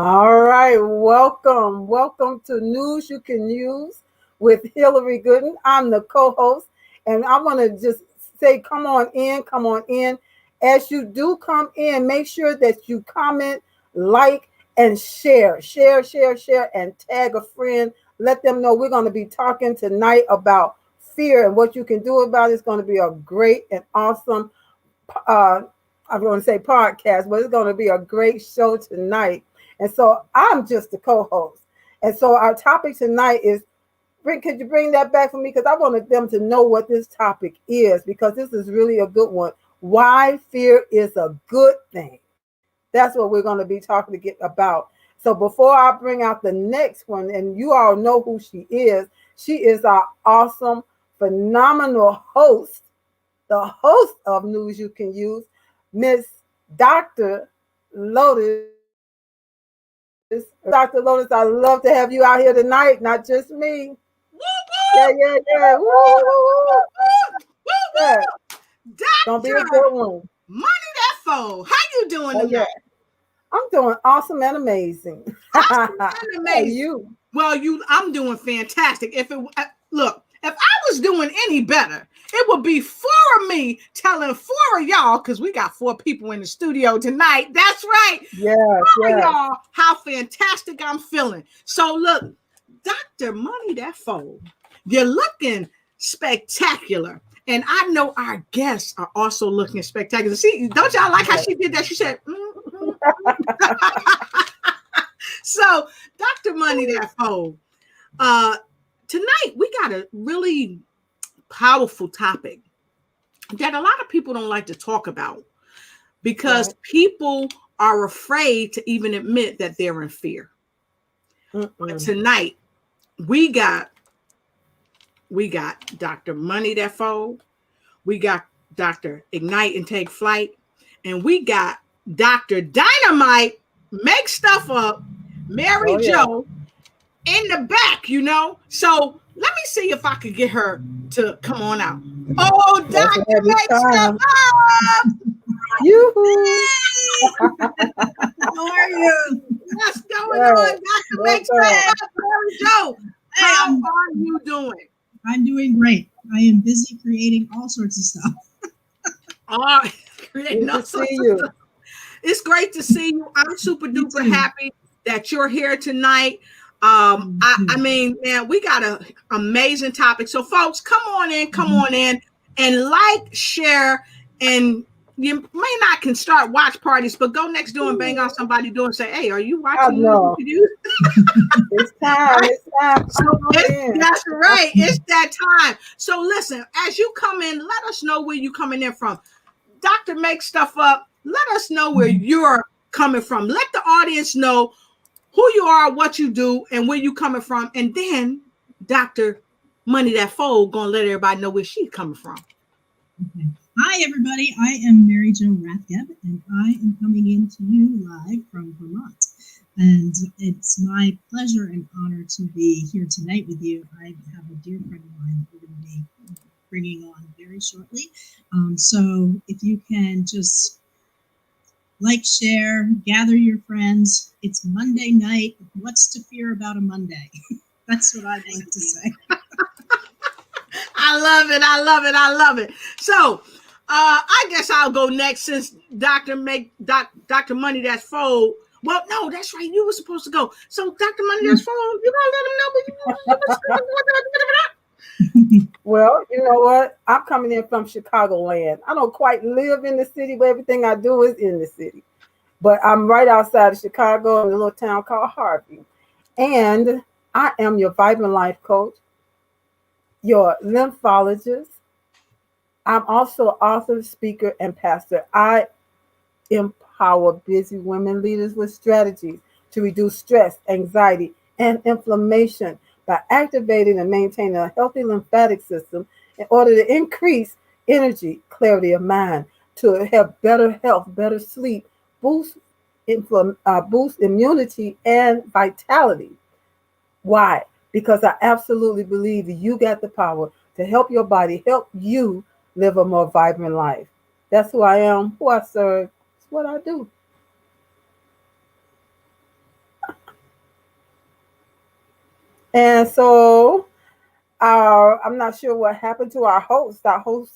All right, welcome to News You Can Use with Hillary Gooden. I'm the co-host, and I want to just say, come on in. As you do come in, make sure that you comment, like, and share, and tag a friend. Let them know we're going to be talking tonight about fear and what you can do about it. It's going to be a great and awesome, uh, I'm going to say podcast, but it's going to be a great show tonight. And so I'm just the co-host. And so our topic tonight is, could you bring that back for me? Because I wanted them to know what this topic is, because this is really a good one. Why fear is a good thing. That's what we're going to be talking about. So before I bring out the next one, and you all know who she is our awesome, phenomenal host, the host of News You Can Use, Miss Dr. Lotus. Dr. Lotus, I love to have you out here tonight, not just me. Yeah. Yeah. Gonna be a good one. Money that foe. How you doing tonight? Yeah. I'm doing awesome and amazing. Awesome and amazing. You? Well, I'm doing fantastic. If I was doing any better, it would be four of me telling four of y'all, because we got four people in the studio tonight. That's right. Four of y'all how fantastic I'm feeling. So look, Dr. Money That Foe, you're looking spectacular. And I know our guests are also looking spectacular. See, don't y'all like how she did that? She said, So, Dr. Money That Foe, tonight we got a really powerful topic that a lot of people don't like to talk about, because people are afraid to even admit that they're in fear. But tonight we got Dr. Money That Foe, we got Dr. Ignite&TakeFlight, and we got Dr. Dynamite, make stuff up, Mary Jo in the back, So let me see if I could get her to come on out. Oh, Dr. Make stuff up. How are you? What's going on, Dr. Make stuff up, Mary Jo? How are you doing? I'm doing great. I am busy creating all sorts of stuff. Creating all sorts of stuff. It's great to see you. I'm super duper happy that you're here tonight. I mean, man, we got an amazing topic. So, folks, come on in, and like, share, and you may not can start watch parties, but go next door and bang on somebody door and say, "Hey, are you watching?" It's time. That's right. It's that time. So, listen, as you come in, let us know where you're coming in from. Dr. Make Stuff Up. Let us know where you're coming from. Let the audience know who you are, what you do, and where you coming from. And then Dr. Money That Foe gonna let everybody know where she's coming from. Okay. Hi, everybody. I am Mary Jo Rathgeb, and I am coming in to you live from Vermont. And it's my pleasure and honor to be here tonight with you. I have a dear friend of mine that we're going to be bringing on very shortly. So if you can just like, share, gather your friends. It's Monday night. What's to fear about a Monday? That's what I'd like to say. I love it. So I guess I'll go next, since Dr. Money That's Foe. Well, no, that's right. You were supposed to go. So Dr. Money That's Foe, you gonna let them know Well, you know what? I'm coming in from Chicagoland. I don't quite live in the city, but everything I do is in the city. But I'm right outside of Chicago in a little town called Harvey. And I am your vibrant life coach, your lymphologist. I'm also author, speaker, and pastor. I empower busy women leaders with strategies to reduce stress, anxiety, and inflammation by activating and maintaining a healthy lymphatic system in order to increase energy, clarity of mind, to have better health, better sleep, boost immunity and vitality. Why? Because I absolutely believe that you got the power to help your body, help you live a more vibrant life. That's who I am, who I serve. It's what I do. And so I'm not sure what happened to our host. Our host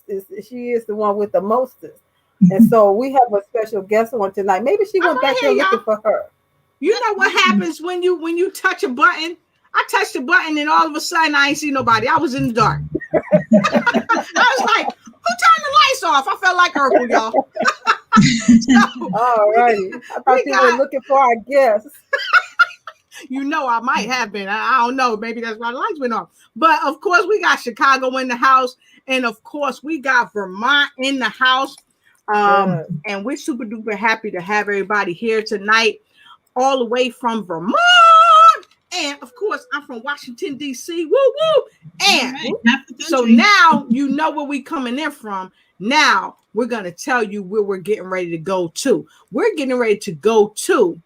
she is the one with the mostest. And so we have a special guest on tonight. Maybe she went back there looking for her. You know what happens when you touch a button? I touched the button and all of a sudden I ain't see nobody. I was in the dark. I was like, who turned the lights off? I felt like Urkel, y'all. So, all righty. I thought you were looking for our guests. You know, I might have been. I don't know. Maybe that's why the lights went off. But of course, we got Chicago in the house. And of course, we got Vermont in the house. And we're super duper happy to have everybody here tonight, all the way from Vermont. And of course, I'm from Washington, D.C. Woo woo. And so now you know where we coming in from. Now we're going to tell you where we're getting ready to go to. We're getting ready to go to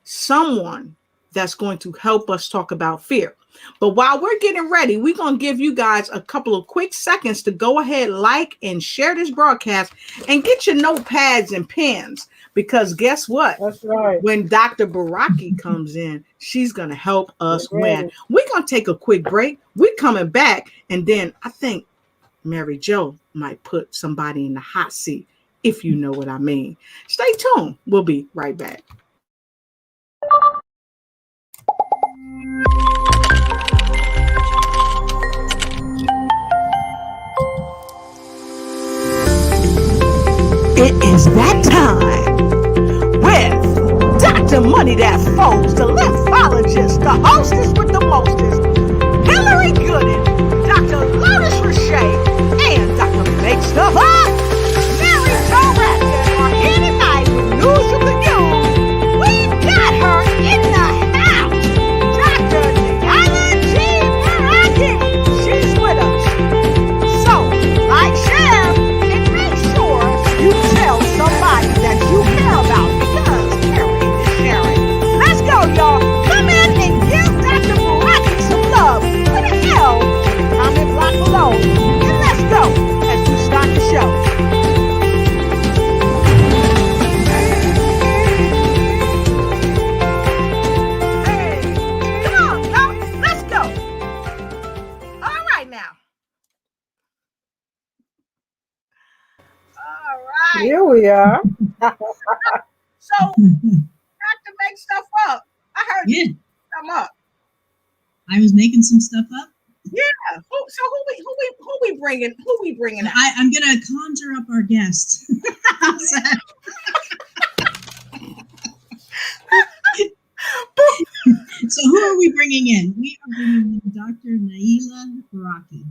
someone that's going to help us talk about fear. But while we're getting ready, we're going to give you guys a couple of quick seconds to go ahead, like and share this broadcast and get your notepads and pens. Because guess what? That's right. When Dr. Baraki comes in, she's going to help us win. We're going to take a quick break. We're coming back. And then I think Mary Jo might put somebody in the hot seat, if you know what I mean. Stay tuned. We'll be right back. It is that time with Dr. Money That Folds, the lymphologist, the hostess with the mostest, Hillary Gooden, Dr. Lotus Rashay, and Dr. Make Stuff Up. Mary Jo Ratcliffe are here tonight with news you can use. We've got her in the house, Dr. Baraki. She's with us. So, like, share, and make sure you tell somebody that you care about, because caring is sharing. Let's go, y'all. Come in and give Dr. Baraki some love. Put an L in the comment block below. And let's go as we start the show. Hey, come on, y'all. Let's go. All right, now. All right. Here we are. So, Dr. Make Stuff Up. I heard you come up. I was making some stuff up. Yeah. Who we bringing? Who we bringing out? I'm gonna conjure up our guest. So who are we bringing in? We are bringing in Dr. Naila Baraki.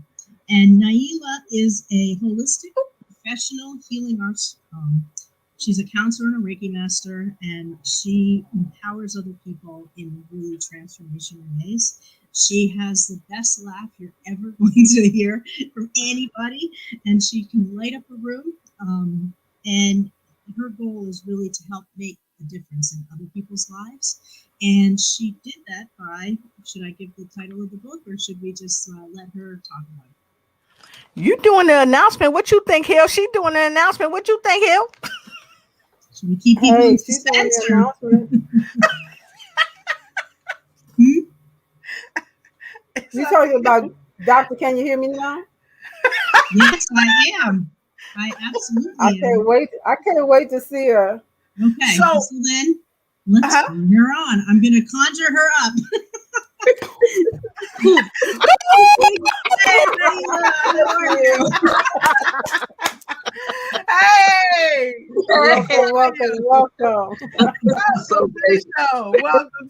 And Naila is a holistic professional healing arts. She's a counselor and a Reiki master, and she empowers other people in really transformational ways. She has the best laugh you're ever going to hear from anybody, and she can light up a room. And her goal is really to help make a difference in other people's lives. And she did that by, should I give the title of the book, or should we just let her talk about it? You doing the announcement? What you think, Hill? She doing the announcement. What you think, Hill? Should we keep people in suspense? You talking about Doctor? Can you hear me now? Yes, I am. I absolutely I can't wait to see her. Okay, so then let's bring her on. I'm going to conjure her up. Hey, welcome. Welcome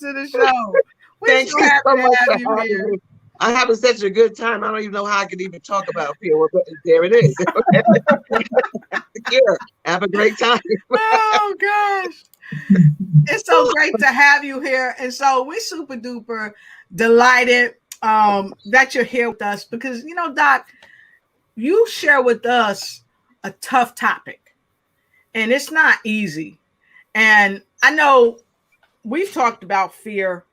to the show. Thank you so much for having me. I'm having such a good time. I don't even know how I could even talk about fear, but there it is. Have a great time. Oh gosh. It's so great to have you here. And so we're super duper delighted that you're here with us, because, you know, Doc, you share with us a tough topic, and it's not easy. And I know we've talked about fear,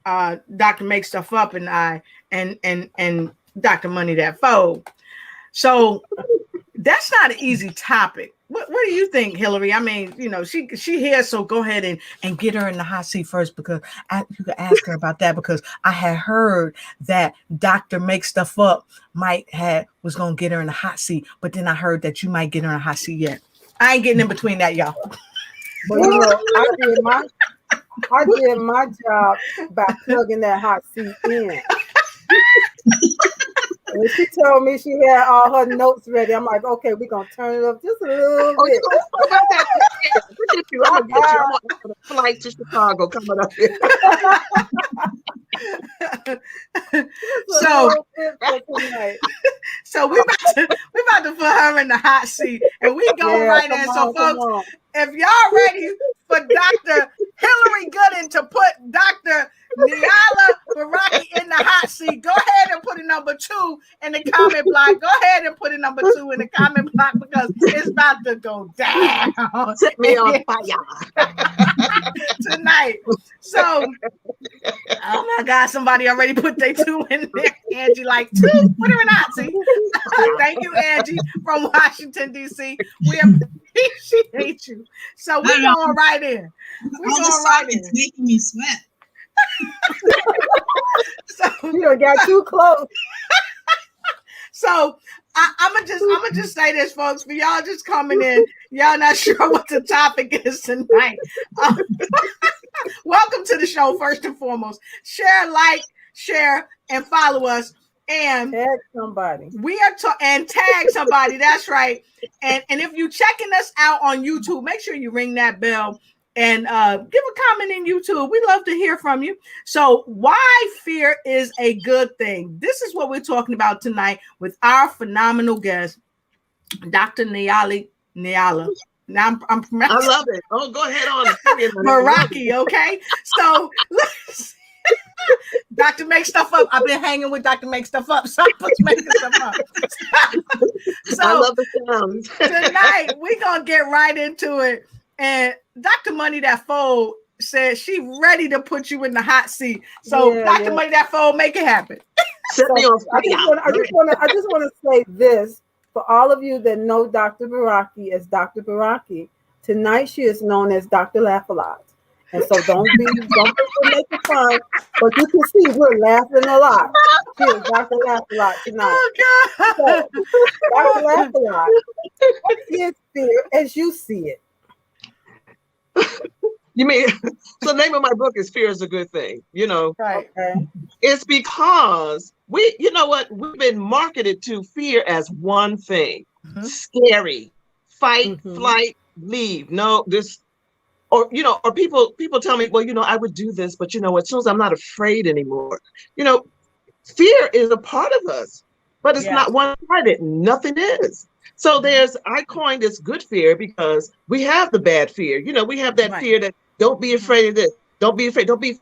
Dr. Make Stuff Up and I, and Dr. Money That Fold. So that's not an easy topic. What do you think, Hillary? I mean, you know, she here, so go ahead and get her in the hot seat first, because you could ask her about that, because I had heard that Dr. Make Stuff Up was gonna get her in the hot seat, but then I heard that you might get her in a hot seat yet. I ain't getting in between that, y'all. But you know, I did my job by plugging that hot seat in. When she told me she had all her notes ready, I'm like, okay, we're gonna turn it up just a little bit. I'm gonna get you. I'm on a flight to Chicago coming up here. So we about to put her in the hot seat, and we going right in. So folks, if y'all ready for Dr. Hillary Gooden to put Dr. Niala Baraki in the hot seat, go ahead and put a number 2 in the comment block. Go ahead and put a number 2 in the comment block, because it's about to go down. Set me on fire tonight. So, oh my God, somebody already put their 2 in there. Angie, like 2, put her in the hot seat. Thank you, Angie, from Washington, D.C. We appreciate you. So we're going right in. We're going right in. It's making me sweat. So you done got too close. So I'm gonna just say this, folks, for y'all just coming in, y'all not sure what the topic is tonight. Welcome to the show. First and foremost, share, like, share, and follow us, and tag somebody. We are and tag somebody. That's right. And if you checking us out on YouTube, make sure you ring that bell. And give a comment in YouTube. We love to hear from you. So why fear is a good thing. This is what we're talking about tonight with our phenomenal guest, Dr. Niala. Now I'm I love it. Oh, go ahead on. Baraki, okay? So Dr. Make Stuff Up. I've been hanging with Dr. Make Stuff Up. So I'm making stuff up. So I love the sounds. Tonight we're gonna get right into it. And Dr. Money That Fold said she ready to put you in the hot seat. So Dr. Money That Fold, make it happen. I just want to say this for all of you that know Dr. Baraki as Dr. Baraki. Tonight she is known as Dr. Laugh-A-Lot. And so don't be making fun, but you can see we're laughing a lot. She is Dr. Laugh-A-Lot tonight. Oh God. So, Dr. Laugh-A-Lot, what is fear as you see it? You mean, so the name of my book is Fear is a Good Thing, you know? Right. Okay. It's because you know what? We've been marketed to fear as one thing, scary, fight, flight, leave. No, this, or, you know, or people tell me, well, you know, I would do this, but you know, as soon as I'm not afraid anymore, you know, fear is a part of us, but it's not one-sided. Nothing is. So I coined this good fear because we have the bad fear. You know, we have that fear that don't be afraid of this. Don't be afraid. Don't be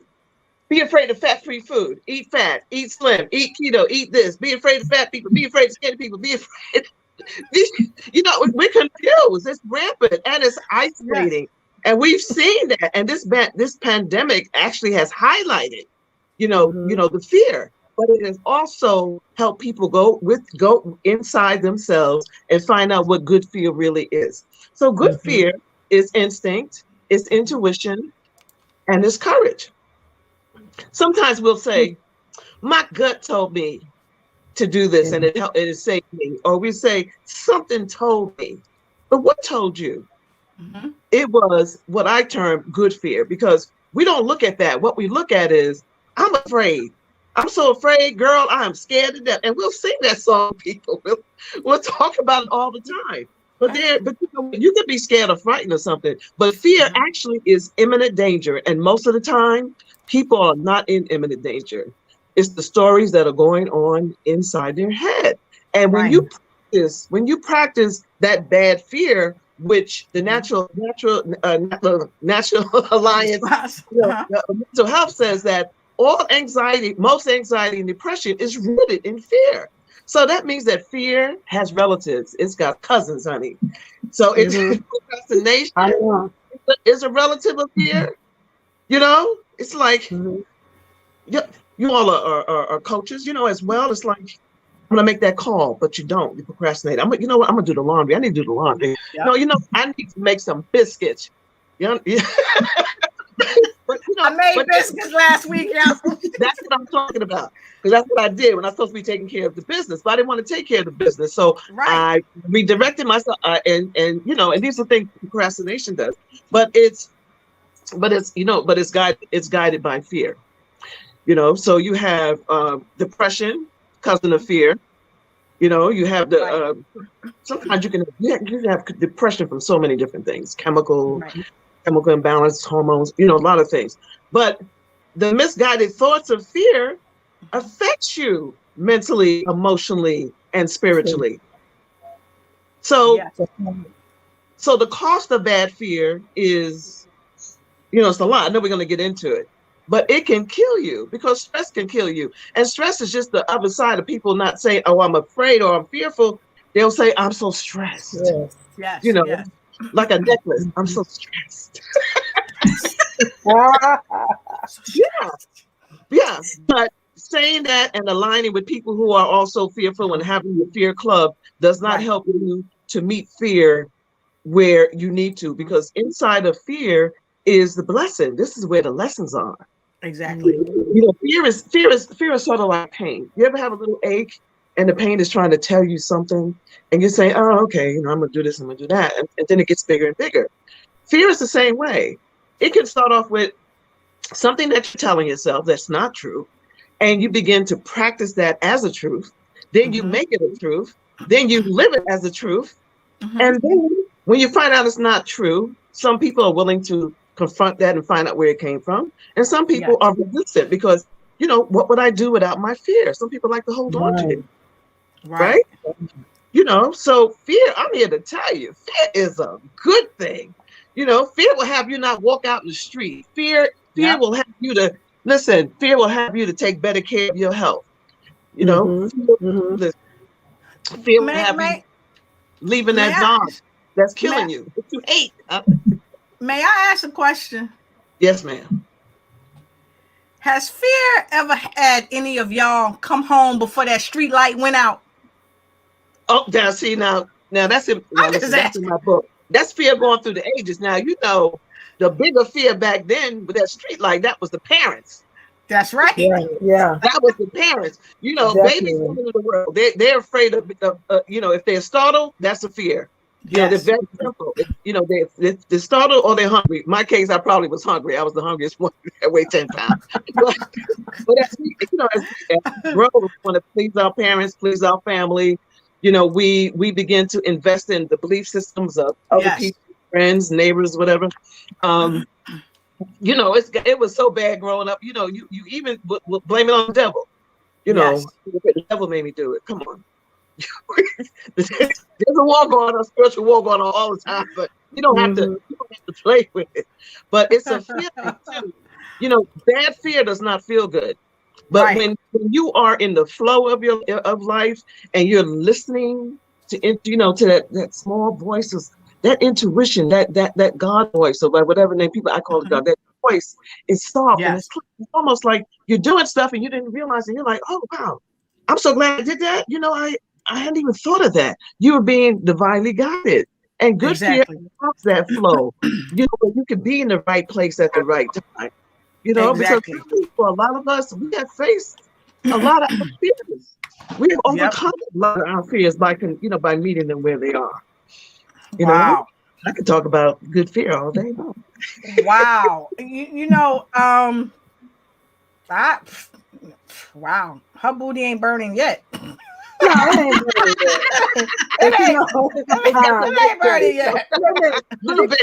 afraid of fat-free food. Eat fat, eat slim, eat keto, eat this. Be afraid of fat people. Be afraid of skinny people. Be afraid. You know, we're confused. It's rampant and it's isolating. Yes. And we've seen that. And this pandemic actually has highlighted, you know, the fear. But it has also helped people go inside themselves and find out what good fear really is. So good fear is instinct, it's intuition, and it's courage. Sometimes we'll say, my gut told me to do this and it saved me. Or we say, something told me. But what told you? It was what I term good fear, because we don't look at that. What we look at is, I'm afraid. I'm so afraid, girl, I'm scared to death. And we'll sing that song, people. We'll talk about it all the time. But you know, you can be scared or frightened or something. But fear actually is imminent danger. And most of the time, people are not in imminent danger. It's the stories that are going on inside their head. And when you practice that bad fear, which the National Alliance Mental Health says that most anxiety and depression is rooted in fear. So that means that fear has relatives. It's got cousins, honey. So it's procrastination is a relative of fear. You know, it's like you all are coaches, you know, as well. It's like I'm gonna make that call, but you don't. You procrastinate. You know what? I'm gonna do the laundry. I need to do the laundry. Yep. No, I need to make some biscuits. You know, but I made biscuits last week. Yeah. That's what I'm talking about, because that's what I did when I was supposed to be taking care of the business, but I didn't want to take care of the business, so I redirected myself. And these are things procrastination does, but it's guided by fear. So you have depression, cousin of fear. You have the sometimes you can have depression from so many different things, chemical imbalance, hormones, a lot of things. But the misguided thoughts of fear affects you mentally, emotionally, and spiritually. So the cost of bad fear is, it's a lot. I know we're going to get into it, but it can kill you, because stress can kill you. And stress is just the other side of people not saying, oh, I'm afraid or I'm fearful. They'll say, I'm so stressed. Yes. Like a necklace. I'm so stressed. Yeah. But saying that and aligning with people who are also fearful and having the fear club does not help you to meet fear where you need to, because inside of fear is the blessing. This is where the lessons are. Exactly. Fear is sort of like pain. You ever have a little ache and the pain is trying to tell you something, and you say, oh, okay, I'm gonna do this, I'm gonna do that, and then it gets bigger and bigger. Fear is the same way. It can start off with something that you're telling yourself that's not true, and you begin to practice that as a truth. Then you make it a truth. Then you live it as a truth. And then when you find out it's not true, some people are willing to confront that and find out where it came from. And some people are resistant because, what would I do without my fear? Some people like to hold on to it. Right? So fear, I'm here to tell you, fear is a good thing. Fear will have you not walk out in the street. Fear will have you to listen. Fear will have you to take better care of your health. Fear will have you leaving that job that's killing you, that you hate. May I ask a question? Yes, ma'am. Has fear ever had any of y'all come home before that street light went out? Oh, now see, now that's in my book. That's fear going through the ages. Now, the bigger fear back then with that street light, that was the parents. That's right. Yeah. That was the parents. Babies coming into the world. They're afraid of if they're startled, that's a fear. They're very simple. They're startled or they're hungry. In my case, I probably was hungry. I was the hungriest one. I weighed 10 pounds. But as we grow, we want to please our parents, please our family. We begin to invest in the belief systems of other people, friends, neighbors, whatever. It was so bad growing up. You even blame it on the devil. The devil made me do it. Come on. There's a war going on, a spiritual war going on all the time, but you don't have to play with it. But it's a feeling too. Bad fear does not feel good. But when you are in the flow of life and you're listening to that small voices, that intuition, that God voice, or whatever name I call it God, that voice is soft and it's almost like you're doing stuff and you didn't realize, and you're like, oh wow, I'm so glad I did that. I hadn't even thought of that. You were being divinely guided, and good fear helps that flow. You can be in the right place at the right time. Because for a lot of us, we have faced a lot of our fears. We have overcome a lot of our fears by meeting them where they are. Wow. I could talk about good fear all day long. Wow. Wow. Her booty ain't burning yet. No, it ain't burning yet. It ain't burning yet. Little bit.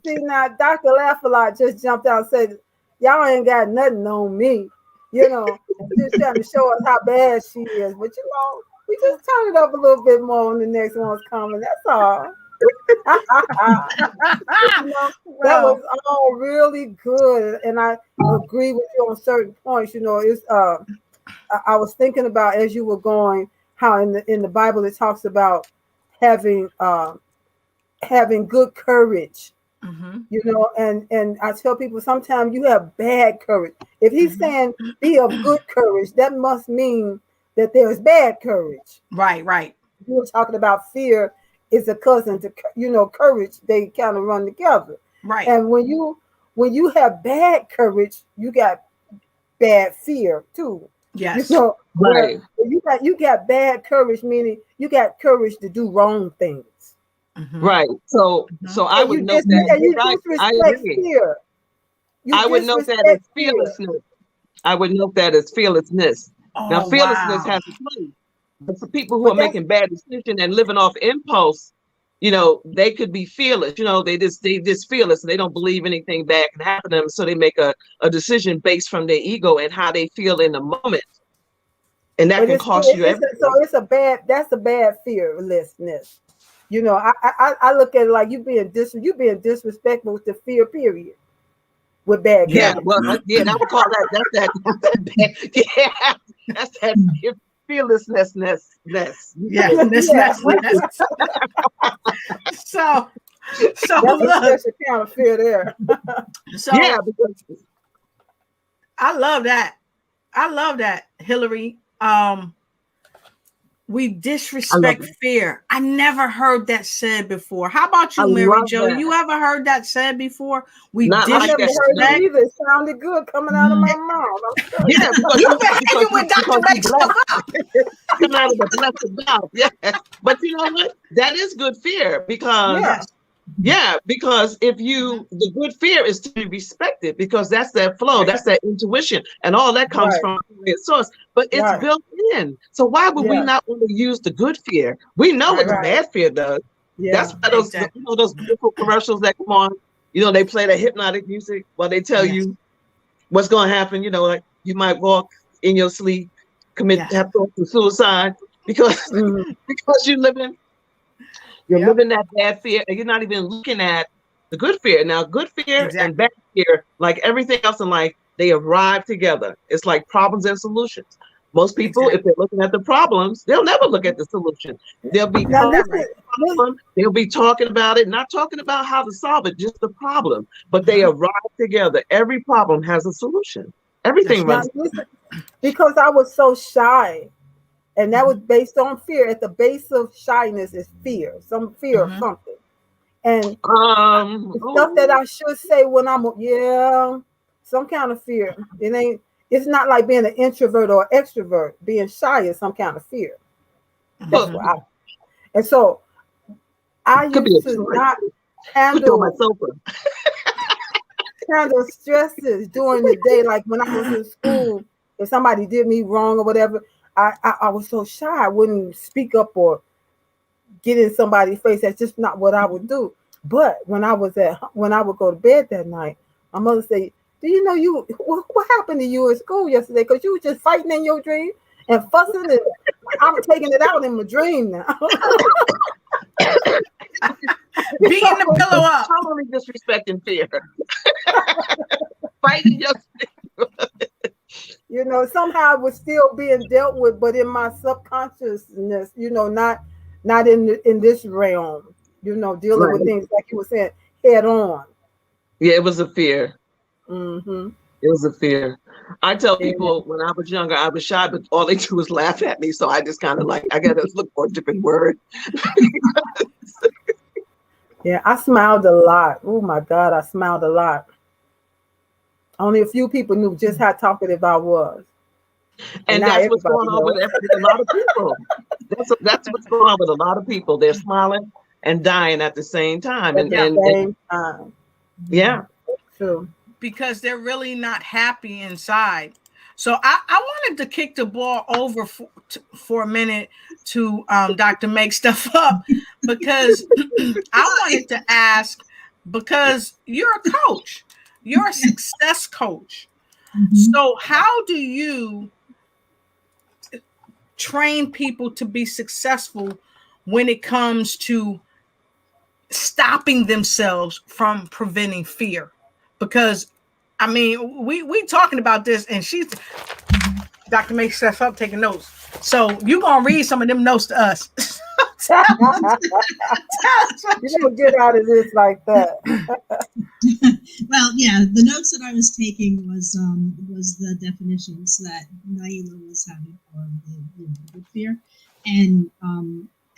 See, now Dr. Laugh-A-Lot just jumped out and said, y'all ain't got nothing on me. Just trying to show us how bad she is. But we just turn it up a little bit more when the next one's coming. That's all. That was all really good. And I agree with you on certain points. It's I was thinking about, as you were going, how in the Bible it talks about having good courage. You know, and I tell people sometimes you have bad courage. If he's saying be of good courage, that must mean that there's bad courage. Right. You were talking about fear is a cousin to, you know, courage. They kind of run together. Right. And when you have bad courage, you got bad fear too. Yes. You know, Right. You got bad courage, meaning you got courage to do wrong things. Right. So I would note that. You Right. I disrespect agree. fear. I would note that as fearlessness. I would note that as fearlessness. Now, fearlessness has a place. But for people who are making bad decisions and living off impulse, you know, they could be fearless. You know, they just fearless and they don't believe anything bad can happen to them. So they make a decision based from their ego and how they feel in the moment. And that can cost you everything. That's a bad fearlessness. You know, I look at it like you being disrespectful with the fear period. With bad Yeah, courage. well, I would call that's that that's that fearlessness. Yeah. So that's a special kind of fear there. So yeah, because I love that, Hillary. We disrespect fear. I never heard that said before. How about you, Mary Jo? You ever heard that said before? We disrespect. I never heard it either. It sounded good coming out of my mouth. Yeah, because you've been hanging with Dr. Make stuff up. Coming out of the blessed mouth. Yeah. But you know what? That is good fear because because the good fear is to be respected because that's that flow, that's that intuition, and all that comes from its source. But it's built in. So why would we not want to use the good fear? We know what the bad fear does. Yeah. That's why those those beautiful commercials that come on. You know, they play the hypnotic music while they tell you what's going to happen. You know, like you might walk in your sleep, have thoughts of suicide because you're living that bad fear, and you're not even looking at the good fear. Now, good fear and bad fear, like everything else in life, they arrive together. It's like problems and solutions. Most people, if they're looking at the problems, they'll never look at the solution. They'll be they'll be talking about it, not talking about how to solve it, just the problem. But they arrive together. Every problem has a solution. Everything runs. Because I was so shy. And that was based on fear. At the base of shyness is fear, some fear of something. And stuff that I should say when I'm, some kind of fear. It's not like being an introvert or extrovert. Being shy is some kind of fear. That's what and so I used to not handle stresses during the day. Like when I was in school, if somebody did me wrong or whatever, I was so shy. I wouldn't speak up or get in somebody's face. That's just not what I would do. But when I would go to bed that night, my mother said, "Do you know what happened to you at school yesterday? Because you were just fighting in your dream and fussing, and I'm taking it out in my dream now." Beating the pillow up. Totally disrespecting fear. Fighting your You know, somehow it was still being dealt with, but in my subconsciousness, you know, not in this realm, you know, dealing with things like you were saying head on. Yeah, it was a fear. Mm-hmm. It was a fear. I tell people when I was younger, I was shy, but all they do is laugh at me. So I just kind of I got to look for a different word. Yeah, I smiled a lot. Oh my God, I smiled a lot. Only a few people knew just how talkative I was. And that's what's going on with a lot of people. That's what's going on with a lot of people. They're smiling and dying at the same time. True. Because they're really not happy inside. So I wanted to kick the ball over for a minute to Dr. Make Stuff Up, because I wanted to ask, because you're a coach. You're a success coach. Mm-hmm. So how do you train people to be successful when it comes to stopping themselves from preventing fear? Because I mean, we talking about this, and she's Dr. Make Stuff Up taking notes. So you're gonna read some of them notes to us. You don't get out of this like that. Well, yeah, the notes that I was taking was the definitions that Naila was having for the good fear, and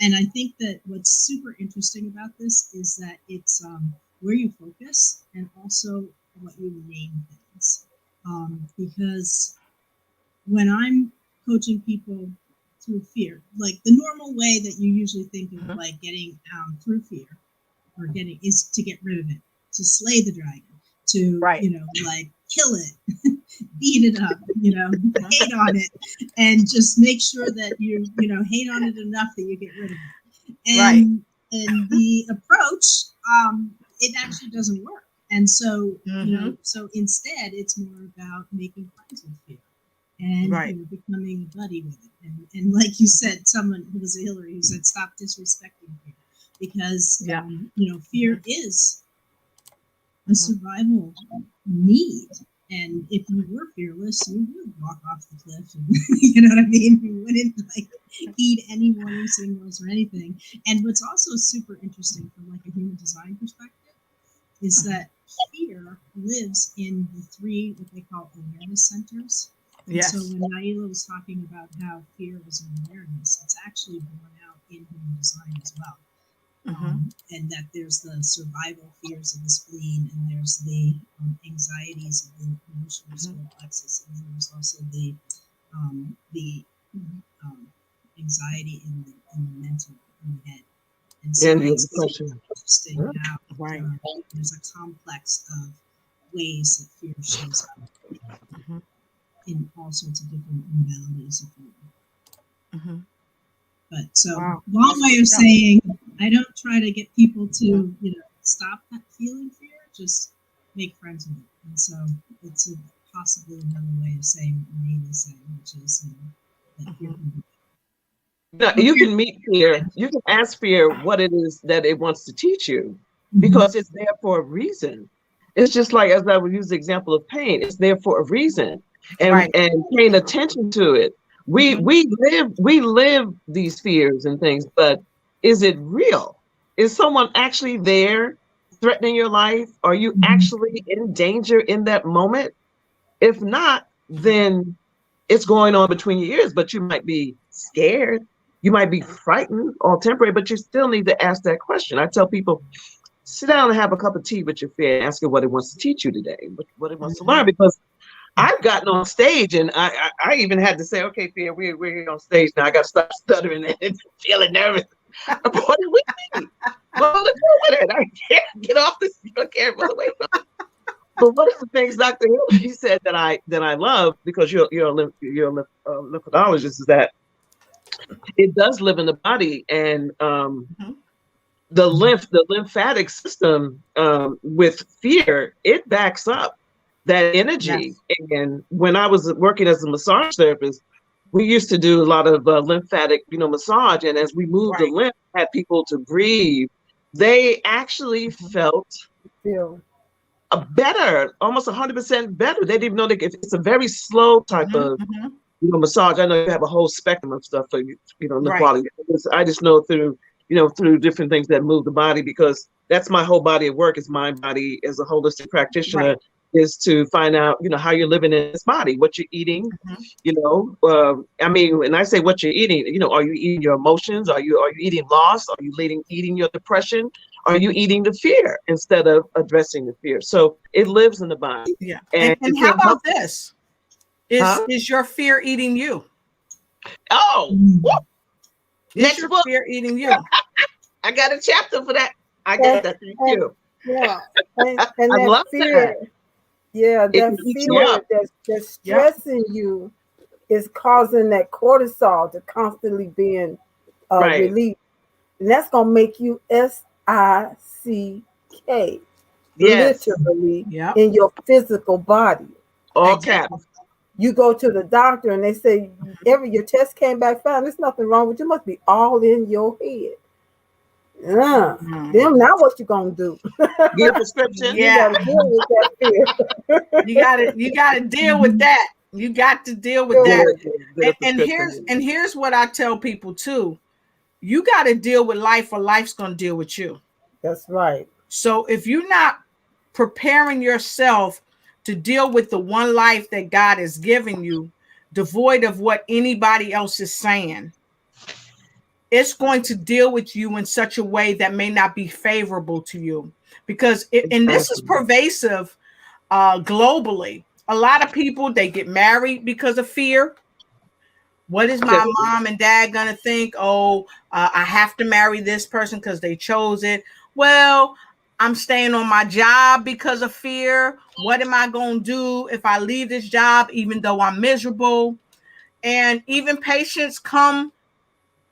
I think that what's super interesting about this is that it's where you focus and also what you name things, because when I'm coaching people through fear, like the normal way that you usually think of like getting through fear or getting is to get rid of it, to slay the dragon, to like kill it, beat it up, hate on it, and just make sure that you hate on it enough that you get rid of it. And the approach, it actually doesn't work. And so so instead it's more about making friends with fear and becoming a buddy with it. And like you said, someone who was a Hillary who said, stop disrespecting fear, because fear is a survival need. And if you were fearless, you would walk off the cliff. And, you know what I mean? You wouldn't like heed any warning signals or anything. And what's also super interesting from like a human design perspective is that fear lives in the three what they call awareness centers. Yes. So when Naila was talking about how fear is an awareness, it's actually born out in human design as well. And that there's the survival fears of the spleen, and there's the anxieties of the emotional solar plexus, and then there's also the anxiety in the mental, in the head. And so it's interesting how there's a complex of ways that fear shows up in all sorts of different modalities of fear. But so long way of saying, I don't try to get people to stop that feeling fear, just make friends with it. And so it's possibly another way of saying what Naila is saying, which is that fear can be. You can meet fear. You can ask fear what it is that it wants to teach you, because it's there for a reason. It's just like, as I would use the example of pain, it's there for a reason, and paying attention to it. We live these fears and things, but is it real? Is someone actually there threatening your life? Are you actually in danger in that moment? If not, then it's going on between your ears, but you might be scared. You might be frightened, all temporary, but you still need to ask that question. I tell people, sit down and have a cup of tea with your fear and ask it what it wants to teach you today, what it wants to learn, because I've gotten on stage and I even had to say, okay, fear, we're here on stage now. I got to stop stuttering and feeling nervous. What do we mean? What to do with it? I can't get off this. I can't run away from it. But one of the things Dr. Hill said that I love, because you're a lipidologist, is that it does live in the body, and the lymphatic system with fear, it backs up that energy. Yes. And when I was working as a massage therapist, we used to do a lot of lymphatic, massage. And as we moved the lymph, had people to breathe, they actually felt better, almost 100% better. They didn't even know that it's a very slow type of massage. I know you have a whole spectrum of stuff for lymph quality. I just know through different things that move the body, because that's my whole body of work. Is my body as a holistic practitioner. Is to find out, how you're living in this body, what you're eating, I mean, when I say what you're eating, are you eating your emotions? Are you eating loss? Are you eating your depression? Are you eating the fear instead of addressing the fear? So it lives in the body. Yeah. And how about this? Is your fear eating you? Oh, is your fear eating you? I got a chapter for that. I got that. Thank you. Yeah. And I love fear. That. Yeah, that fear that's stressing you is causing that cortisol to constantly being released. And that's going to make you SICK, literally, in your physical body. All caps. You go to the doctor and they say, your test came back fine. There's nothing wrong with you. It must be all in your head. Then now what you gonna do? Get a prescription. You gotta deal with that fear. you gotta deal with that. You got to deal with that. And here's what I tell people too. you got to deal with life or life's going to deal with you. That's right. So if you're not preparing yourself to deal with the one life that God is giving you, devoid of what anybody else is saying, it's going to deal with you in such a way that may not be favorable to you. Because and this is pervasive globally. A lot of people, they get married because of fear. What is my mom and dad going to think? Oh, I have to marry this person because they chose it. Well, I'm staying on my job because of fear. What am I going to do if I leave this job, even though I'm miserable? And even patients come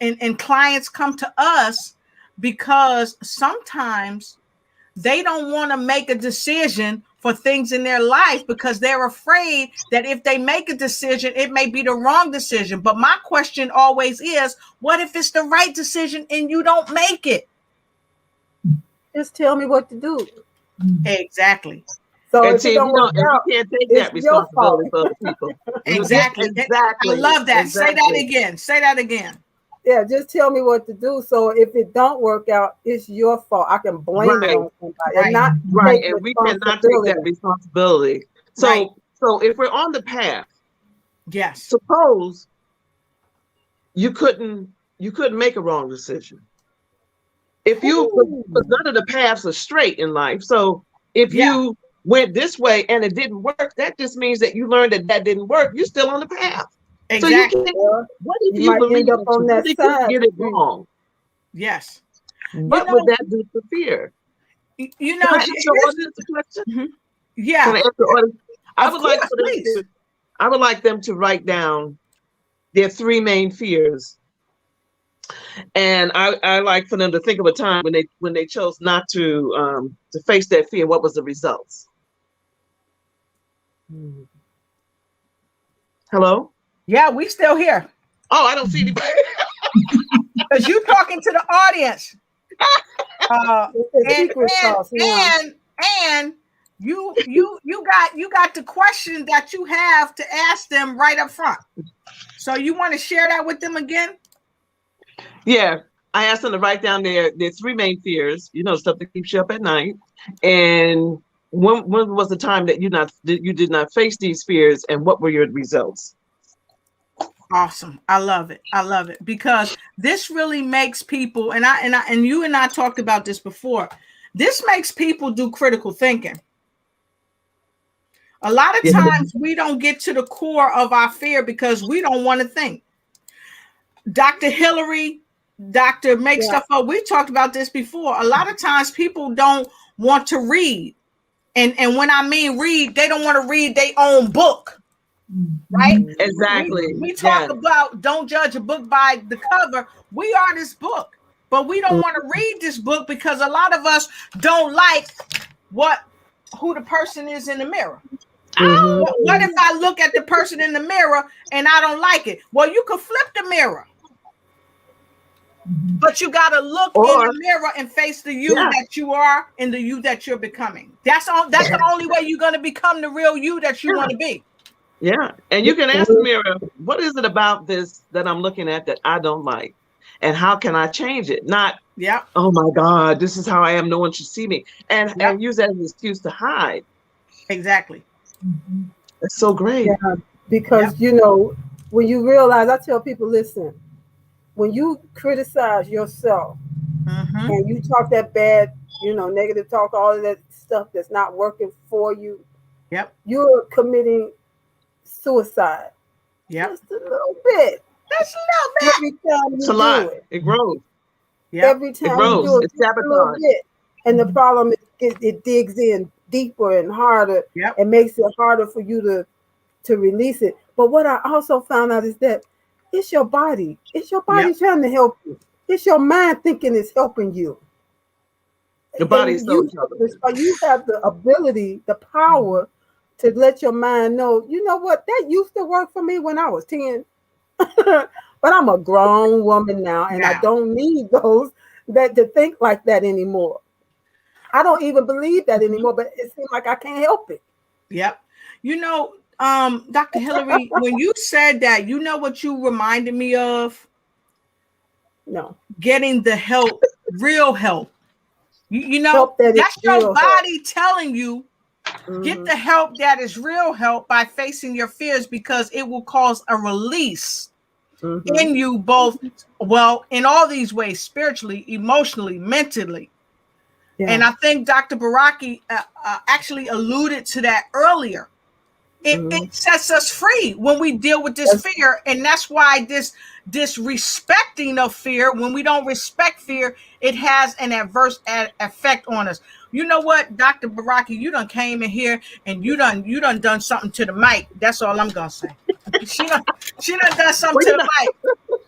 and clients come to us because sometimes they don't want to make a decision for things in their life because they're afraid that if they make a decision, it may be the wrong decision. But my question always is, what if it's the right decision and you don't make it? Just tell me what to do. Exactly. So if it don't work out, you can't take that responsibility for other people. Exactly. I love that. Exactly. Say that again. Say that again. Yeah, just tell me what to do. So if it don't work out, it's your fault. I can blame it on somebody and not right. And we cannot take that responsibility. So if we're on the path, yes. Suppose you couldn't make a wrong decision. If you, because none of the paths are straight in life. So if you went this way and it didn't work, that just means that you learned that didn't work. You're still on the path. Exactly. So what if you believe end up on that side? Get it wrong? Yes. What would that do to fear? You know, can I ask your audience a question? Mm-hmm. Yeah. Can I ask the audience? I would like them to write down their 3 main fears. And I like for them to think of a time when they chose not to face that fear. What was the results? Hello? Yeah, we still here. Oh, I don't see anybody. Because you talking to the audience. And you got the question that you have to ask them right up front. So you want to share that with them again? Yeah, I asked them to write down their 3 main fears. You know, stuff that keeps you up at night. And when was the time that you did not face these fears, and what were your results? Awesome. I love it. I love it because this really makes people, and you and I talked about this before. This makes people do critical thinking. A lot of times we don't get to the core of our fear because we don't want to think. Dr. Hillary, Dr. Make Stuff Up. We talked about this before. A lot of times people don't want to read. And when I mean read, they don't want to read their own book. Right? Exactly. We talk about don't judge a book by the cover. We are this book, but we don't want to read this book because a lot of us don't like who the person is in the mirror. What if I look at the person in the mirror and I don't like it? Well, you can flip the mirror. But you got to look in the mirror and face the you that you are and the you that you're becoming. That's the only way you're going to become the real you that you want to be. Yeah. And you can ask the mirror, what is it about this that I'm looking at that I don't like? And how can I change it? Not, oh my God, this is how I am. No one should see me. And use that as an excuse to hide. Exactly. That's so great. Yeah, because, you know, when you realize, I tell people, listen, when you criticize yourself and you talk that bad, you know, negative talk, all of that stuff that's not working for you, you're committing suicide. Just a little bit. Just a little bit. Every time you do it. It grows. Every time you do it, it's a little bit. And the problem is it digs in deeper and harder and makes it harder for you to release it. But what I also found out is that it's your body. It's your body trying to help you. It's your mind thinking it's helping you. The body is so you have the ability, the power to let your mind know, you know what, that used to work for me when I was 10. But I'm a grown woman now, and I don't need those to think like that anymore. I don't even believe that anymore, but it seems like I can't help it. Yep. You know, Dr. Hillary, when you said that, you know what you reminded me of? No. getting the help, real help. You know, Help that that's is your real body telling you, help. get the help that is real help by facing your fears, because it will cause a release in you both, well, in all these ways, spiritually, emotionally, mentally. Yeah. And I think Dr. Baraki actually alluded to that earlier. It sets us free when we deal with this fear. And that's why this respecting of fear, when we don't respect fear, it has an adverse effect on us. You know what, Dr. Baraki, you done came in here and you done something to the mic. That's all I'm gonna say. She done done something to the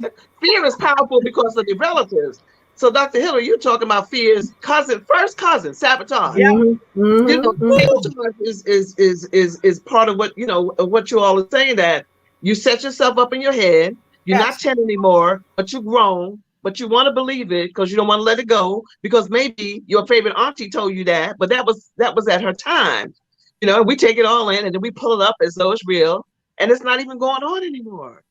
mic. Fear is powerful because of the relatives. So, Dr. Hillary, you're talking about fears, first cousin, sabotage. Yeah. You know, sabotage is part of what, you know, what you all are saying, that you set yourself up in your head. You're not 10 anymore, but you've grown, but you want to believe it because you don't want to let it go, because maybe your favorite auntie told you that, but that was at her time. You know, we take it all in and then we pull it up as though it's real, and it's not even going on anymore.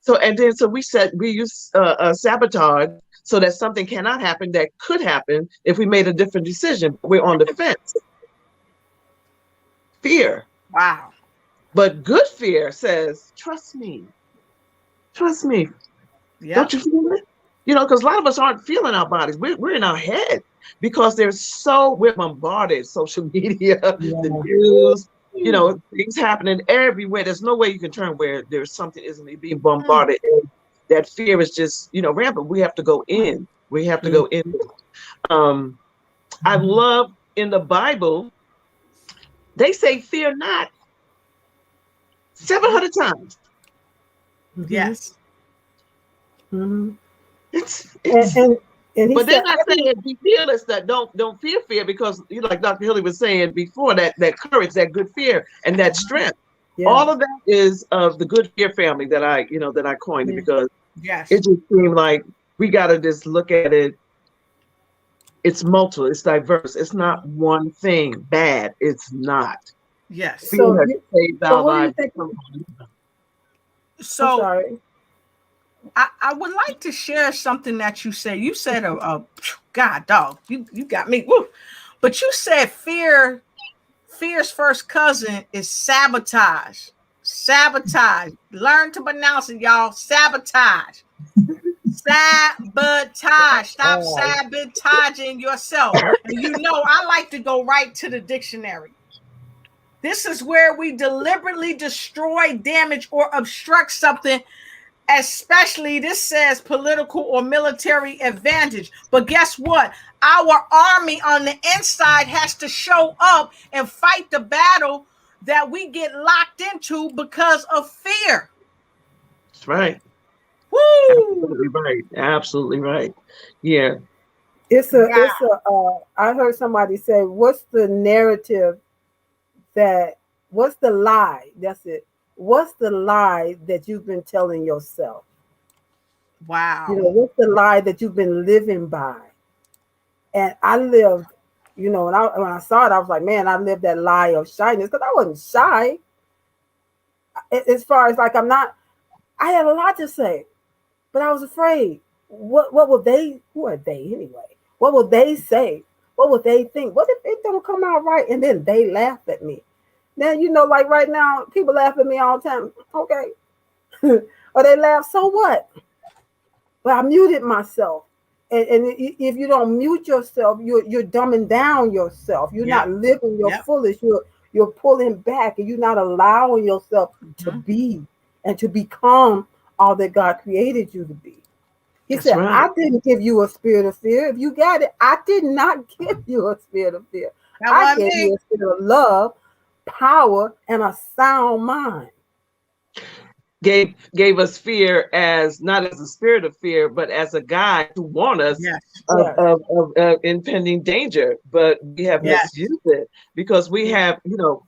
So, and then so we use sabotage so that something cannot happen that could happen if we made a different decision. We're on the fence. Fear. Wow. But good fear says, trust me. Trust me. Yep. Don't you feel it? You know, because a lot of us aren't feeling our bodies. We're in our head because we're bombarded, social media, the news, you know, things happening everywhere. There's no way you can turn where there's something isn't being bombarded. And that fear is just, you know, rampant. We have to go in. We have to go in. I love in the Bible, they say fear not 700 times. Yes. It's but they're not saying be fearless, that don't fear, because you know, like Dr. Hillary was saying before, that courage, that good fear, and that strength. Yeah. All of that is of the good fear family that I coined it, because it just seemed like we gotta just look at it. It's multiple, it's diverse. It's not one thing bad. It's not. Yes. So what do you think? So I'm sorry. I would like to share something that you said. You said, God, dog, you got me. Woo. But you said fear's first cousin is sabotage. Sabotage. Learn to pronounce it, y'all. Sabotage. Sabotage. Stop sabotaging yourself. And you know, I like to go right to the dictionary. This is where we deliberately destroy, damage, or obstruct something. Especially, this says political or military advantage. But guess what? Our army on the inside has to show up and fight the battle that we get locked into because of fear. That's right. Woo! Absolutely right. Absolutely right. Yeah. I heard somebody say, what's the narrative what's the lie? That's it. What's the lie that you've been telling yourself? Wow. You know, what's the lie that you've been living by? And I lived, you know, when I saw it, I was like, man, I lived that lie of shyness, because I wasn't shy. As far as like, I had a lot to say, but I was afraid. What will they, who are they anyway? What will they say? What will they think? What if it don't come out right? And then they laugh at me. Now, you know, like right now, people laugh at me all the time. Okay. Or they laugh, so what? But I muted myself. And if you don't mute yourself, you're dumbing down yourself. You're not living your fullest. You're pulling back, and you're not allowing yourself to be and to become all that God created you to be. He said, I didn't give you a spirit of fear. If you got it, I did not give you a spirit of fear. I gave you a spirit of love, power, and a sound mind. Gave us fear as not as a spirit of fear, but as a guide to warn us of impending danger. But we have misused it because we have, you know,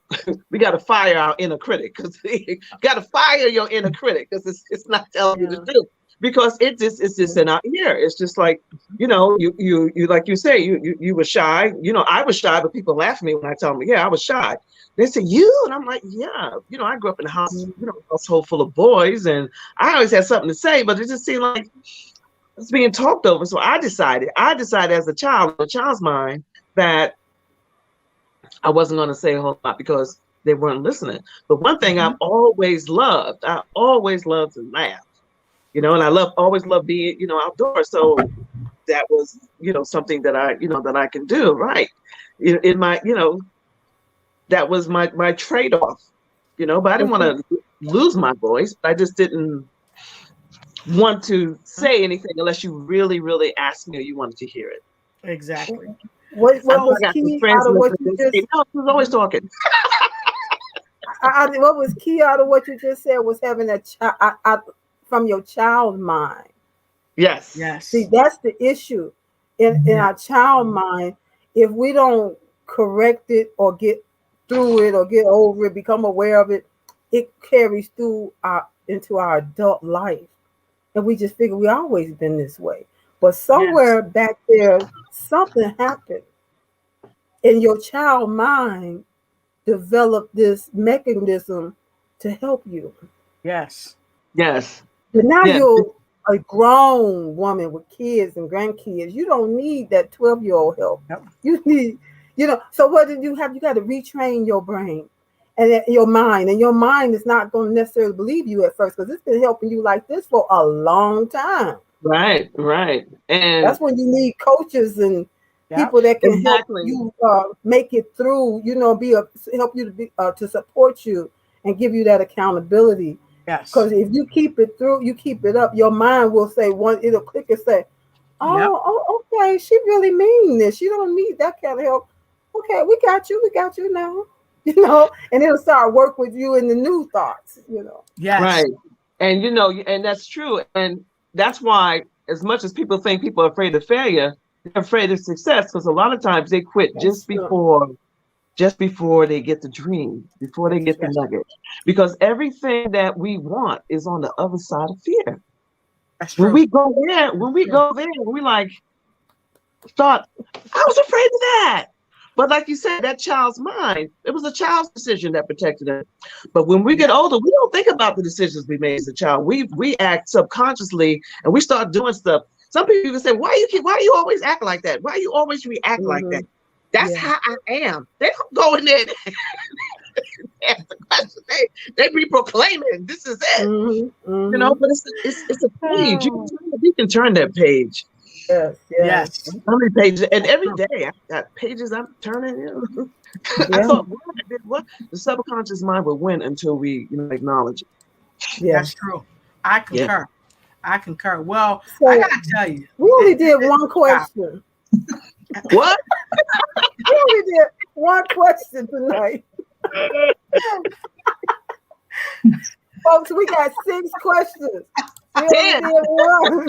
we got to fire our inner critic, because we got to fire your inner critic, because it's not telling you the truth. Because it's just in our ear. It's just like, you know, you like you say, you were shy. You know, I was shy, but people laugh at me when I tell them, yeah, I was shy. They say, you? And I'm like, yeah. You know, I grew up in a house, you know, household full of boys, and I always had something to say, but it just seemed like it's being talked over. So I decided as a child's mind, that I wasn't going to say a whole lot because they weren't listening. But one thing I've always loved, I always loved to laugh, and I always loved being, outdoors. So that was, something that I can do, right? In my, that was my trade-off, but I didn't want to lose my voice. I just didn't want to say anything unless you really, really asked me or you wanted to hear it. Exactly. What was key out of what you just said? No, she was always talking. What was key out of what you just said was having a child from your child mind. Yes. See, that's the issue in our child mind. If we don't correct it or get through it or get over it, become aware of it, it carries through into our adult life, and we just figure we always been this way. But somewhere back there, something happened, and your child mind developed this mechanism to help you. Yes. But now you're a grown woman with kids and grandkids. You don't need that 12-year-old help. Yep. You need, so what did you have? You got to retrain your brain and your mind. And your mind is not going to necessarily believe you at first because it's been helping you like this for a long time. Right. And that's when you need coaches and people that can help you make it through, help you to be to support you and give you that accountability. Yes. Because if you keep it through, you keep it up, your mind will say it'll click and say, oh, okay, she really mean this. She don't need that kind of help. Okay, we got you now. And it'll start work with you in the new thoughts, Yes. Right. And and that's true. And that's why, as much as people think people are afraid of failure, they're afraid of success, because a lot of times they quit just before they get the dream, before they get the nugget. Because everything that we want is on the other side of fear. That's true. When we go there, we like thought, I was afraid of that. But like you said, that child's mind, it was a child's decision that protected it. But when we get older, we don't think about the decisions we made as a child. We act subconsciously and we start doing stuff. Some people can say, why do you always act like that? Why do you always react like that? That's how I am. They don't go in there and ask the question. They be proclaiming this is it. But it's a page. You can turn that page. Yes. How many pages? And every day I got pages I'm turning. I thought, what? The subconscious mind will win until we acknowledge it. That's true. I concur. I concur. Well, so, I gotta tell you, we only did one question. What? We only did one question tonight. Folks, we got 6 questions. We only did one.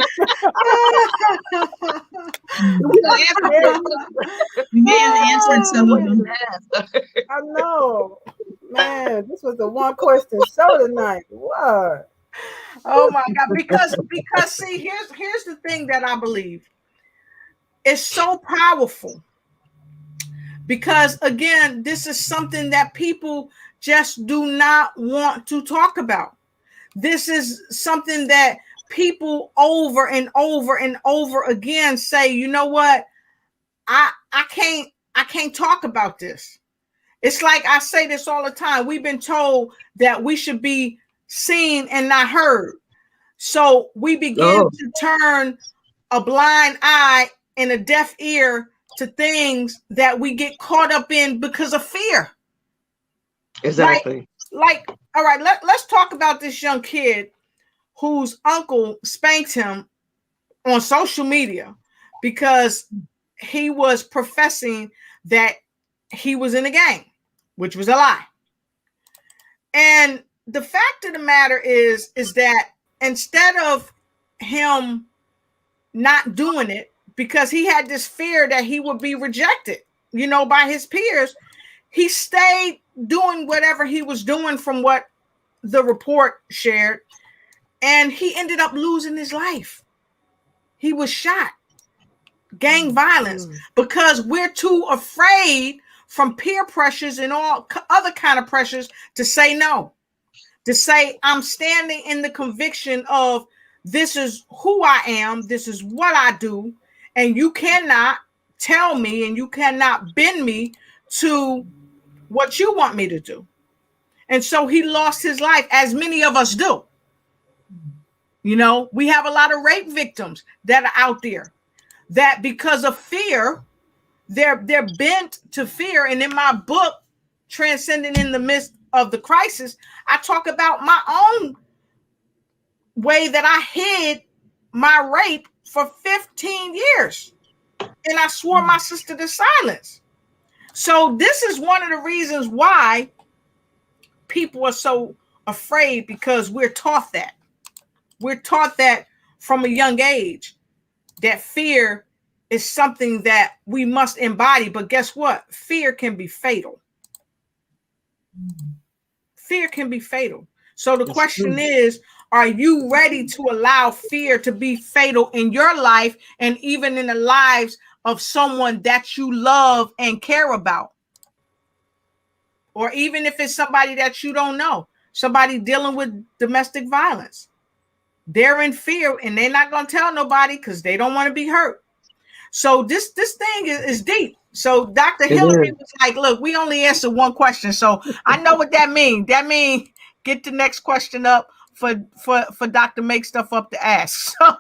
We may have answered some of them. I know. Man, this was a one question show tonight. What? Oh my God. Because see, here's the thing that I believe. It's so powerful. Because again, this is something that people just do not want to talk about. This is something that people over and over and over again say, you know what? I can't talk about this. It's like I say this all the time. We've been told that we should be seen and not heard. So we begin to turn a blind eye and a deaf ear to things that we get caught up in because of fear. Exactly. Like all right, let's talk about this young kid whose uncle spanked him on social media because he was professing that he was in a gang, which was a lie. And the fact of the matter is that instead of him not doing it because he had this fear that he would be rejected, by his peers, he stayed doing whatever he was doing from what the report shared, and he ended up losing his life. He was shot. Gang violence, because we're too afraid from peer pressures and all other kind of pressures to say no, to say I'm standing in the conviction of this is who I am, this is what I do, and you cannot tell me and you cannot bend me to what you want me to do. And so he lost his life, as many of us do. You know, we have a lot of rape victims that are out there that because of fear, they're bent to fear. And in my book, Transcending in the Midst of the Crisis, I talk about my own way that I hid my rape for 15 years. And I swore my sister to silence. So this is one of the reasons why people are so afraid, because we're taught that. We're taught that from a young age, that fear is something that we must embody. But guess what? Fear can be fatal. Fear can be fatal. So the question is, are you ready to allow fear to be fatal in your life and even in the lives of someone that you love and care about? Or even if it's somebody that you don't know, somebody dealing with domestic violence. They're in fear and they're not going to tell nobody because they don't want to be hurt. So this thing is deep. So Dr. Hillary was like, look, we only answered one question. So I know what that means. That means get the next question up for Dr. Make Stuff Up to ask. So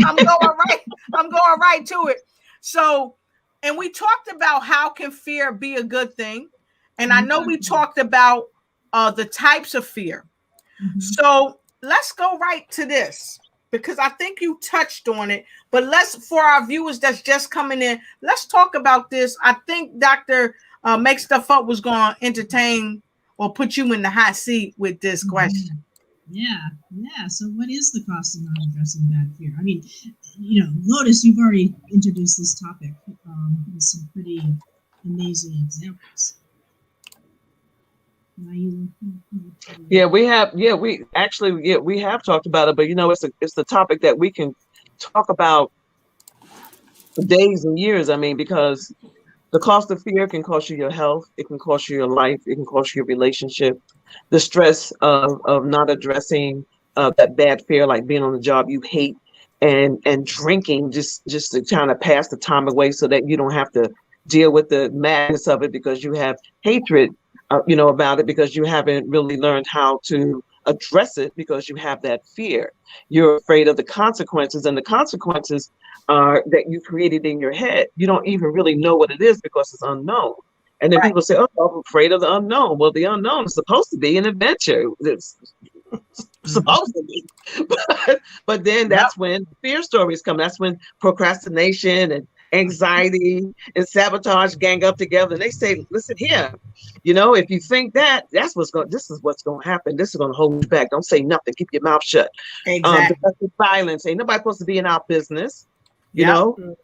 I'm going right to it. So, and we talked about how can fear be a good thing. And I know we talked about the types of fear. So let's go right to this, because I think you touched on it. But for our viewers that's just coming in, let's talk about this. I think Dr. Make Stuff Up was going to entertain or put you in the hot seat with this question. Yeah. So what is the cost of not addressing bad fear? I mean, Lotus, you've already introduced this topic with some pretty amazing examples. We have talked about it, but it's the topic that we can talk about for days and years. I mean, because the cost of fear can cost you your health, it can cost you your life, it can cost you your relationship. The stress of not addressing that bad fear, like being on a job you hate, and drinking just to kind of pass the time away so that you don't have to deal with the madness of it, because you have hatred about it, because you haven't really learned how to address it, because you have that fear. You're afraid of the consequences, and the consequences are that you created in your head. You don't even really know what it is because it's unknown. And then people say, oh, I'm afraid of the unknown. Well, the unknown is supposed to be an adventure. It's supposed to be. But then that's when fear stories come. That's when procrastination and anxiety and sabotage gang up together, and they say, listen here, if you think this is what's going to happen. This is going to hold you back. Don't say nothing. Keep your mouth shut. Exactly. Domestic violence. Ain't nobody supposed to be in our business. Ain't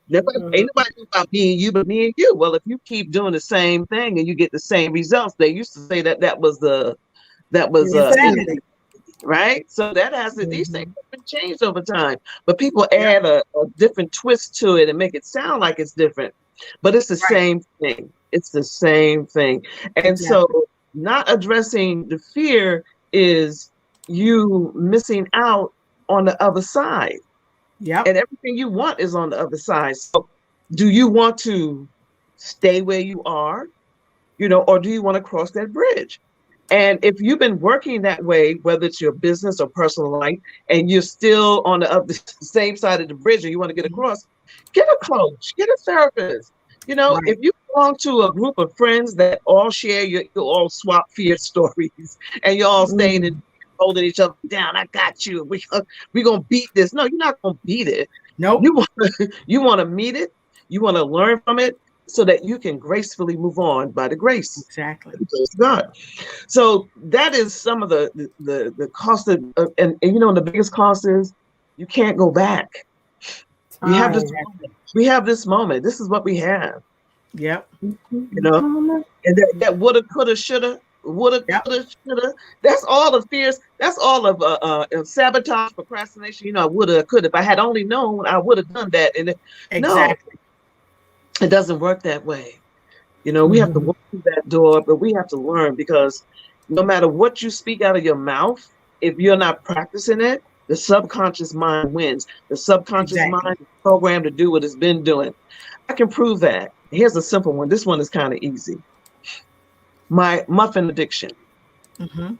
nobody about me and you, but me and you. Well, if you keep doing the same thing and you get the same results, they used to say that was right? So that these things have been changed over time, but people add a different twist to it and make it sound like it's different, but it's the same thing. It's the same thing. And so not addressing the fear is you missing out on the other side. Yeah. And everything you want is on the other side. So do you want to stay where you are, or do you want to cross that bridge? And if you've been working that way, whether it's your business or personal life, and you're still on the same side of the bridge and you want to get across, get a coach, get a therapist. If you belong to a group of friends that all share you all swap fear stories, and you're all staying and holding each other down. I got you. We're going to beat this. No, you're not going to beat it. No, you want to meet it. You want to learn from it, so that you can gracefully move on by the grace. Exactly. God. So that is some of the cost of, and the biggest cost is you can't go back. We have this moment. We have this moment. This is what we have. Yep. And that woulda, coulda, shoulda, woulda, coulda, shoulda. That's all the fears. That's all of sabotage, procrastination. I woulda, coulda. If I had only known, I would have done that. And exactly. No. It doesn't work that way. We have to walk through that door, but we have to learn, because no matter what you speak out of your mouth, if you're not practicing it, The subconscious mind wins. The subconscious mind is programmed to do what it's been doing. I can prove that. Here's a simple one. This one is kind of easy. My muffin addiction. Mm-hmm.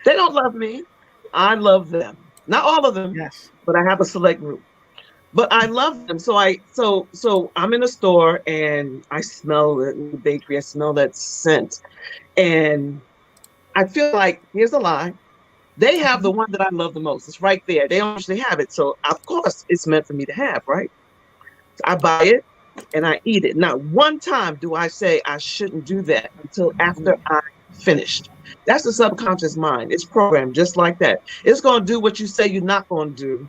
They don't love me. I love them. Not all of them, yes, but I have a select group. But I love them. So I'm in a store and I smell it in the bakery. I smell that scent. And I feel like, here's a lie. They have the one that I love the most. It's right there. They don't usually have it. So of course it's meant for me to have, right? So I buy it and I eat it. Not one time do I say I shouldn't do that until after I finished. That's the subconscious mind. It's programmed just like that. It's going to do what you say you're not going to do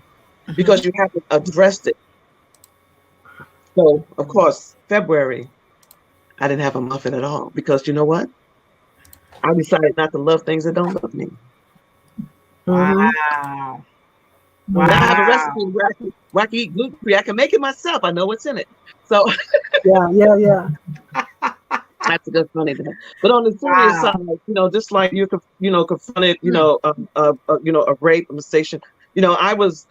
because you haven't addressed it. So, of course, February, I didn't have a muffin at all because you know what? I decided not to love things that don't love me. Wow. Wow. I have a recipe where I can eat gluten-free. I can make it myself. I know what's in it. So yeah. That's a good funny thing. But on the serious side, just like you confronted, a rape, a molestation. I was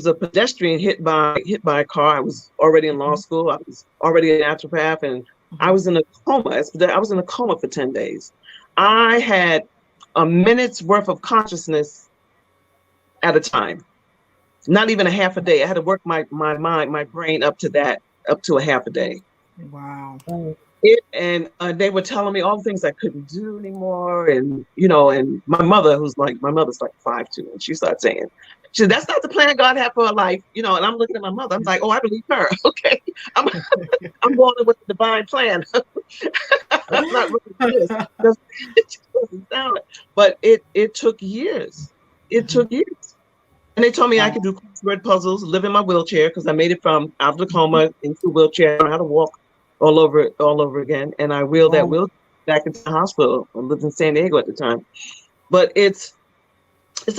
a pedestrian hit by a car. I was already in law school. I was already a naturopath, and I was in a coma. I was in a coma for 10 days. I had a minute's worth of consciousness at a time. Not even a half a day. I had to work my mind, my brain up to a half a day. Wow. And they were telling me all the things I couldn't do anymore. And, and my mother's like 5'2", and she started saying, that's not the plan God had for her life. And I'm looking at my mother. I'm like, oh, I believe her. Okay. I'm going with the divine plan. I'm not looking for this. It just doesn't sound it. But it took years. It took years. And they told me I could do crossword puzzles, live in my wheelchair, because I made it from out of the coma into a wheelchair. I know how to walk all over again. And I wheeled that wheelchair back into the hospital. I lived in San Diego at the time. But it's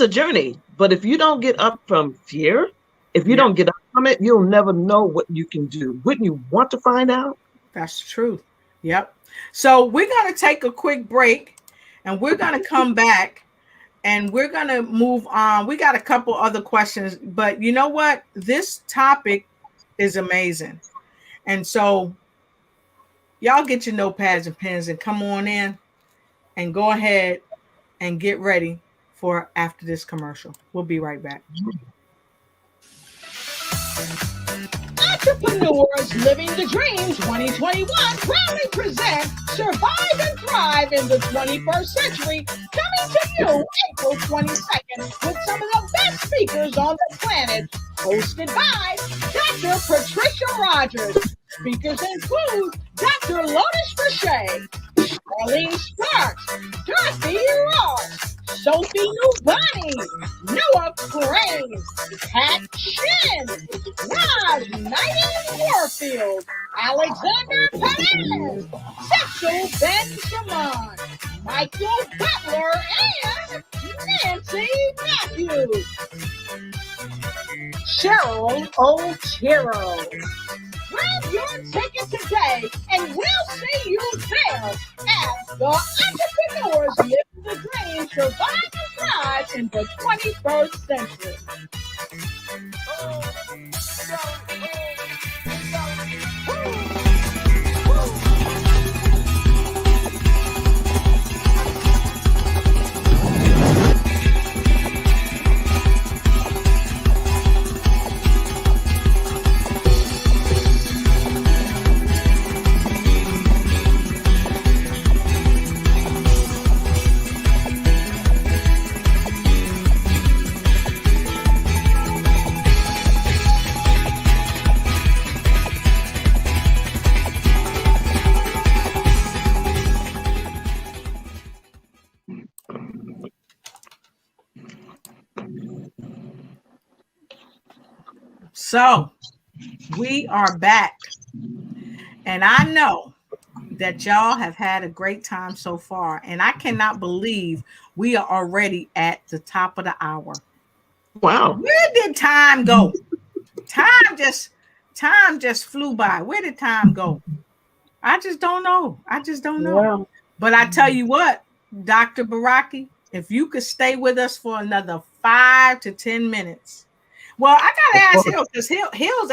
a journey. But if you don't get up from fear, if you don't get up from it, you'll never know what you can do. Wouldn't you want to find out? That's true. Yep. So we're going to take a quick break, and we're going to come back. And we're going to move on. We got a couple other questions, but you know what? This topic is amazing. And so y'all get your notepads and pens and come on in and go ahead and get ready for after this commercial. We'll be right back. Entrepreneurs Living the Dream 2021 proudly present Survive and Thrive in the 21st Century, coming to you April 22nd with some of the best speakers on the planet, hosted by Dr. Patricia Rogers. Speakers include Dr. Lotus Richey, Charlene Sparks, Dorothy Ross, Sophie Nubani, Noah Crane, Pat Shin, Raj Knighting-Warfield, Alexander Perez, Cecil Ben-Shimon, Michael Butler, and Nancy Matthews. Cheryl O'Tiro. Grab your ticket today, and we'll see you there at the Entrepreneurs Living the Dream Survive and Thrive in the 21st Century. So we are back, and I know that y'all have had a great time so far, and I cannot believe we are already at the top of the hour. Wow. Where did time go? Time just flew by. Where did time go? I just don't know. Yeah. But I tell you what, Dr. Baraki, if you could stay with us for another 5 to 10 minutes. Well, I gotta ask Hill, because Hill's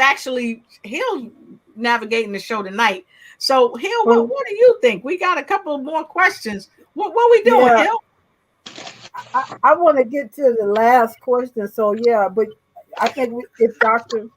navigating the show tonight. So Hill, what do you think? We got a couple more questions. What we doing, Hill? I want to get to the last question. So yeah, but I think if Dr.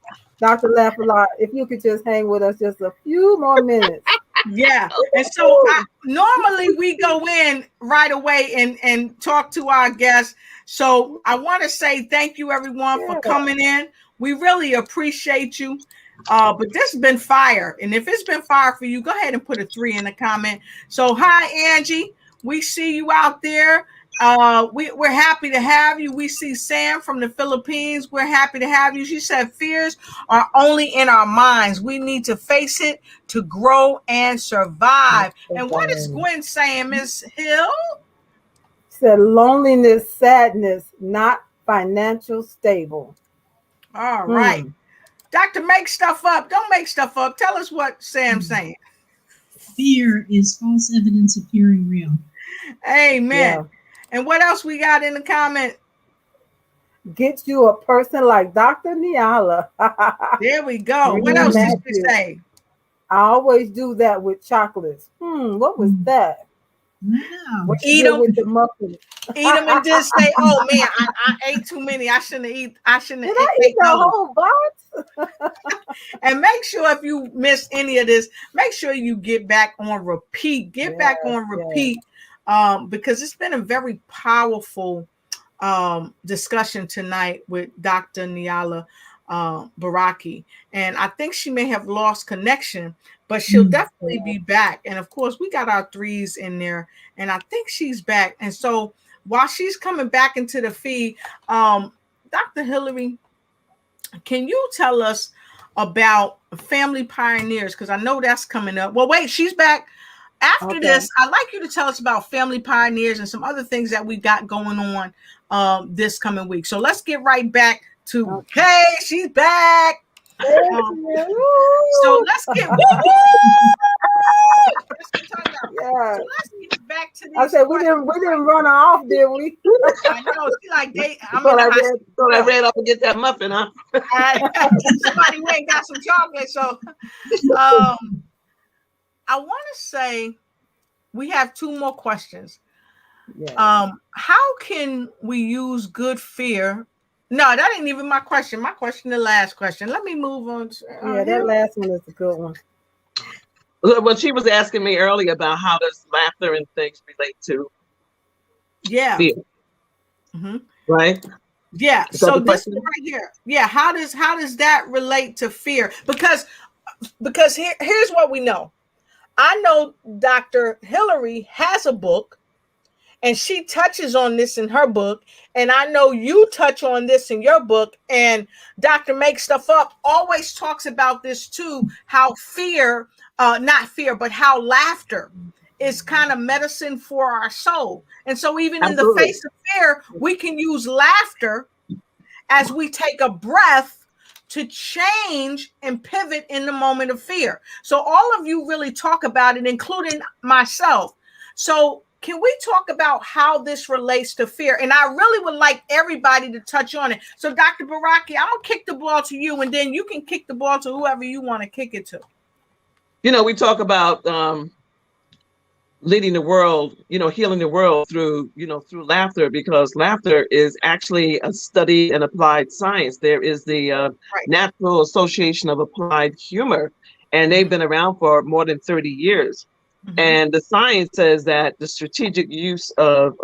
Lafayette, if you could just hang with us just a few more minutes. Yeah. And so normally we go in right away and talk to our guests. So I want to say thank you everyone for coming in. We really appreciate you. But this has been fire. And if it's been fire for you, go ahead and put a 3 in the comment. So hi, Angie. We see you out there. We're happy to have you. We see Sam from the Philippines. We're happy to have you. She said fears are only in our minds. We need to face it to grow and survive. And what is Gwen saying, Miss Hill? Said loneliness, sadness, not financial stable. All right. Doctor, make stuff up. Don't make stuff up. Tell us what Sam's saying. Fear is false evidence appearing real. Amen. Yeah. And what else we got in the comment? Get you a person like Dr. Niala. There we go. What else did you say? I always do that with chocolates. What was that? No. Eat them with the muffin. Eat them and just say, "Oh man, I ate too many. I shouldn't eat. I shouldn't eat the whole box." And make sure if you missed any of this, make sure you get back on repeat. Back on repeat. Because it's been a very powerful discussion tonight with Dr. Niala Baraki. And I think she may have lost connection, but she'll definitely be back. And of course, we got our 3s in there, and I think she's back. And so while she's coming back into the feed, Dr. Hillary, can you tell us about Family Pioneers? Because I know that's coming up. Well, wait, she's back. After this, I'd like you to tell us about Family Pioneers and some other things that we got going on this coming week. So let's get right back to, hey, she's back. So let's get let's get back to this. I said we didn't run her off, did we? I know. She like I ran up and get that muffin, huh? Somebody went and got some chocolate. So I want to say we have 2 more questions. Yeah. How can we use good fear? No, that ain't even my question. My question, the last question. Let me move on. That last one is a good one. Well, she was asking me earlier about how does laughter and things relate to fear. Right? Yeah. So this right here. Yeah. How does that relate to fear? Because here's what we know. I know Dr. Hillary has a book, and she touches on this in her book, and I know you touch on this in your book, and Dr. Make Stuff Up always talks about this too, how fear, not fear, but how laughter is kind of medicine for our soul. And so even in the face of fear, we can use laughter as we take a breath to change and pivot in the moment of fear. So all of you really talk about it, including myself. So can we talk about how this relates to fear? And I really would like everybody to touch on it. So Dr. Baraki, I'm going to kick the ball to you, and then you can kick the ball to whoever you want to kick it to. We talk about leading the world, healing the world through laughter, because laughter is actually a study and applied science. There is the Natural Association of Applied Humor, and they've been around for more than 30 years. And the science says that the strategic use of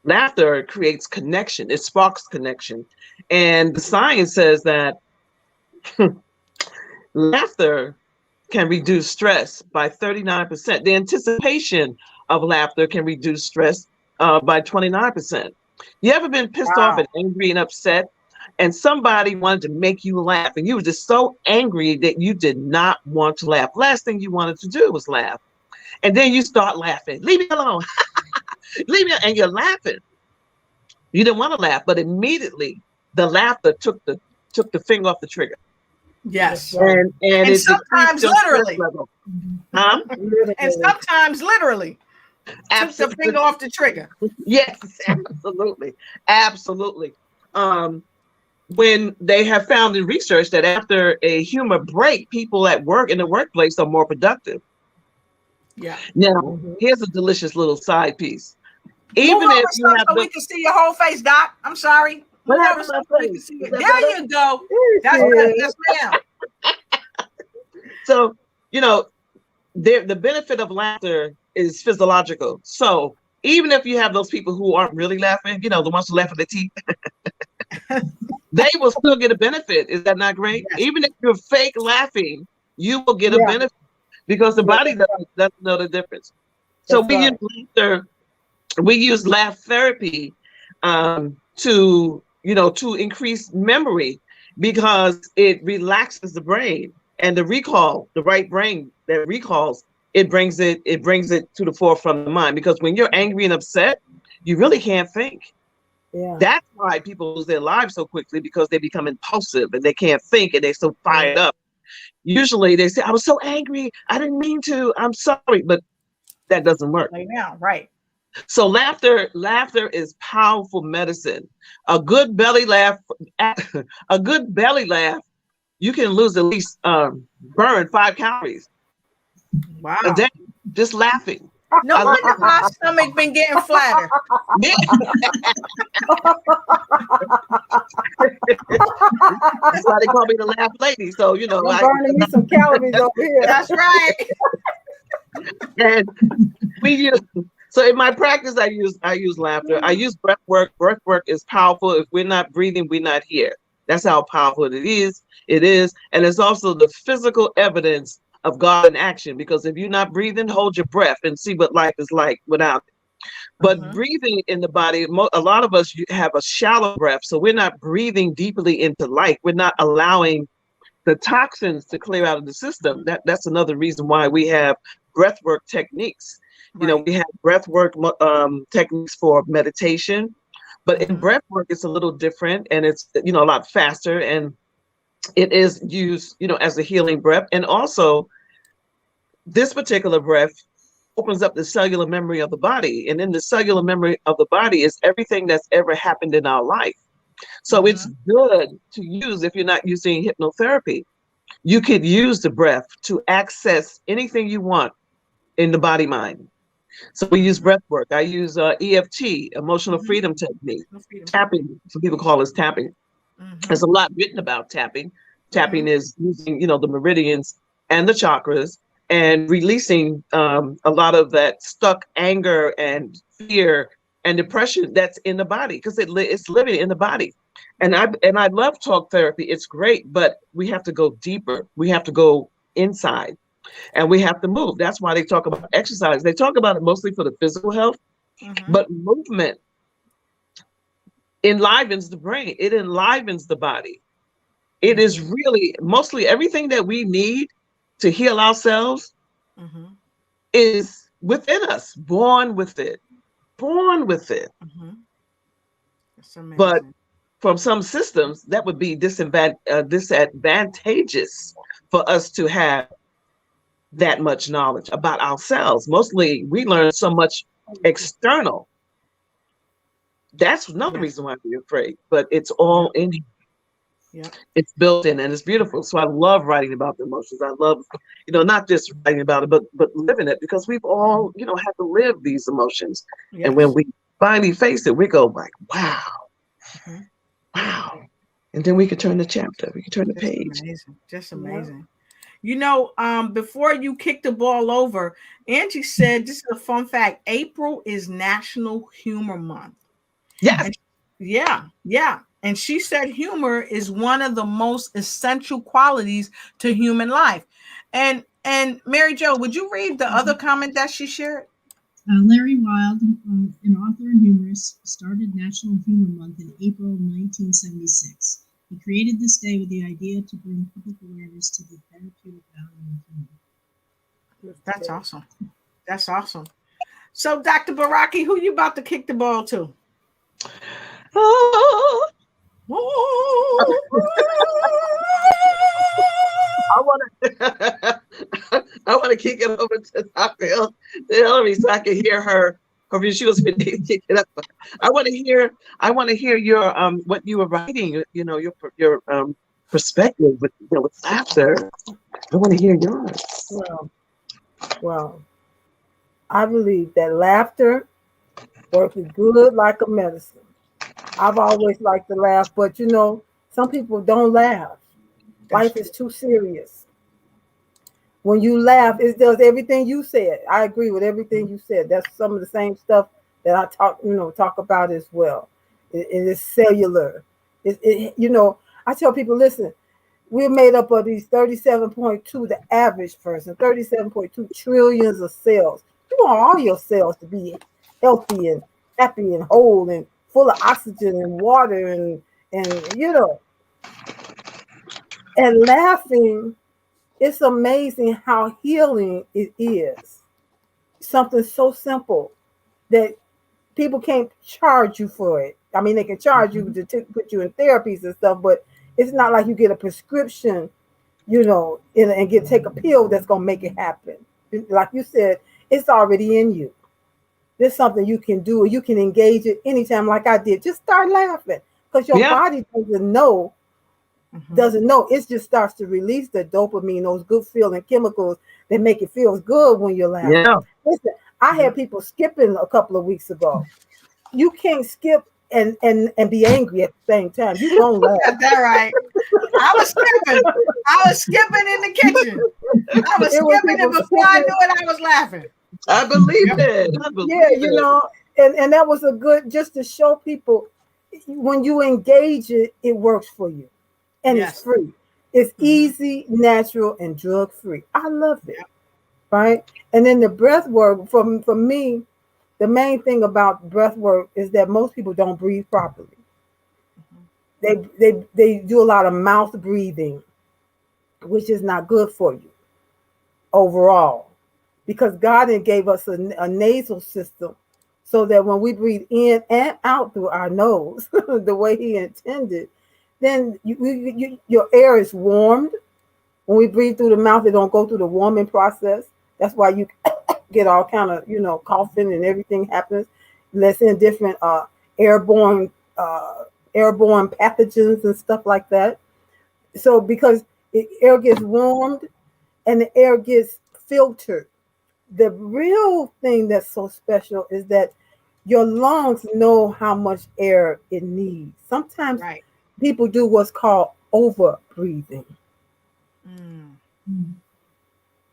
laughter creates connection. It sparks connection. And the science says that laughter can reduce stress by 39%. The anticipation of laughter can reduce stress by 29%. You ever been pissed off and angry and upset, and somebody wanted to make you laugh, and you were just so angry that you did not want to laugh? Last thing you wanted to do was laugh. And then you start laughing. Leave me alone. Leave me, and you're laughing. You didn't want to laugh, but immediately the laughter took the finger off the trigger. Yes. And sometimes literally. Huh? And sometimes literally. Took the finger off the trigger. Yes, absolutely. Absolutely. When they have found in research that after a humor break, people at work in the workplace are more productive. Yeah. Now, here's a delicious little side piece. Even Even if you have so we can see your whole face, Doc. I'm sorry. What Move happened over to my so we can face? see Is it. that There better? you go. That's There good. she Yes, ma'am. So, the benefit of laughter is physiological. So even if you have those people who aren't really laughing, the ones who laugh at their teeth, they will still get a benefit. Is that not great? Yes. Even if you're fake laughing, you will get a benefit because the body doesn't know the difference. So we use laugh therapy to increase memory because it relaxes the brain and the right brain that recalls, it brings it to the forefront of the mind, because when you're angry and upset, you really can't think. Yeah. That's why people lose their lives so quickly, because they become impulsive and they can't think and they're so fired up. Usually they say, I was so angry, I didn't mean to, I'm sorry, but that doesn't work. Right now, right. So laughter is powerful medicine. A good belly laugh, you can lose at least burn 5 calories a day just laughing. No wonder my stomach been getting flatter. Yeah. That's why they call me the laugh lady. So I'm burning me some calories over here. That's right. And so in my practice, I use laughter. I use breath work. Breath work is powerful. If we're not breathing, we're not here. That's how powerful it is. And it's also the physical evidence of God in action, because if you're not breathing, hold your breath and see what life is like without it. But breathing in the body, a lot of us have a shallow breath. So we're not breathing deeply into life. We're not allowing the toxins to clear out of the system. That's another reason why we have breathwork techniques. Right. We have breathwork techniques for meditation, but in breathwork it's a little different, and it's a lot faster, and it is used as a healing breath. And also, this particular breath opens up the cellular memory of the body, and in the cellular memory of the body is everything that's ever happened in our life. So it's good to use if you're not using hypnotherapy. You could use the breath to access anything you want in the body mind. So we use breath work. I use EFT, emotional freedom technique, tapping. Some people call this tapping. There's a lot written about tapping. Tapping is using, the meridians and the chakras and releasing a lot of that stuck anger and fear and depression that's in the body, because it's living in the body. And I love talk therapy. It's great, but we have to go deeper. We have to go inside, and we have to move. That's why they talk about exercise. They talk about it mostly for the physical health, but movement enlivens the brain. It enlivens the body. It is really mostly everything that we need to heal ourselves is within us, born with it. But from some systems, that would be disadvantageous for us to have that much knowledge about ourselves. Mostly we learn so much external. That's another reason why we're afraid, but it's all in here. Yeah. It's built in, and it's beautiful. So I love writing about the emotions. I love, not just writing about it, but living it, because we've all, had to live these emotions. Yes. And when we finally face it, we go like, wow, wow. And then we can turn the chapter. We can turn the page. Amazing. Just amazing. Before you kick the ball over, Angie said, this is a fun fact, April is National Humor Month. Yes. Yeah. And she said humor is one of the most essential qualities to human life. And Mary Jo, would you read the other comment that she shared? Larry Wilde, an author and humorist, started National Humor Month in April 1976. He created this day with the idea to bring public awareness to the therapeutic value of humor. That's awesome. That's awesome. So, Dr. Baraki, who you about to kick the ball to? I want to kick it over to Dr. Hill. Hillary, so I can hear her. She was I want to hear your what you were writing. You know, your perspective with laughter. I want to hear yours. Well, I believe that laughter works good like a medicine. I've always liked to laugh, but you know, some people don't laugh. Life is too serious. When you laugh, it does everything you said. I agree with everything you said. That's some of the same stuff that I talk about as well. It is cellular. I tell people, listen, we're made up of these 37.2, the average person, 37.2 trillions of cells. You want all your cells to be healthy and happy and whole and full of oxygen and water and laughing. It's amazing how healing it is. Something so simple that people can't charge you for it. I mean, they can charge you to put you in therapies and stuff, but it's not like you get a prescription, and take a pill that's gonna make it happen. Like you said, it's already in you. There's something you can do, or you can engage it anytime, like I did. Just start laughing because your body doesn't know. It just starts to release the dopamine, those good feeling chemicals that make it feel good when you're laughing. Yeah. Listen, I had people skipping a couple of weeks ago. You can't skip and be angry at the same time. You won't laugh. Got that right. I was skipping in the kitchen. I was skipping it before I knew it. I was laughing. I believe it. And that was a good, just to show people when you engage it, it works for you. And it's free. It's easy, natural, and drug-free. I love it. Right? And then the breath work, for me, the main thing about breath work is that most people don't breathe properly. They do a lot of mouth breathing, which is not good for you overall. Because God gave us a nasal system so that when we breathe in and out through our nose, the way He intended, then your air is warmed. When we breathe through the mouth, it don't go through the warming process. That's why you get all kind of, coughing and everything happens. Let's in different airborne pathogens and stuff like that. So because the air gets warmed and the air gets filtered, the real thing that's so special is that your lungs know how much air it needs. Sometimes people do what's called over breathing.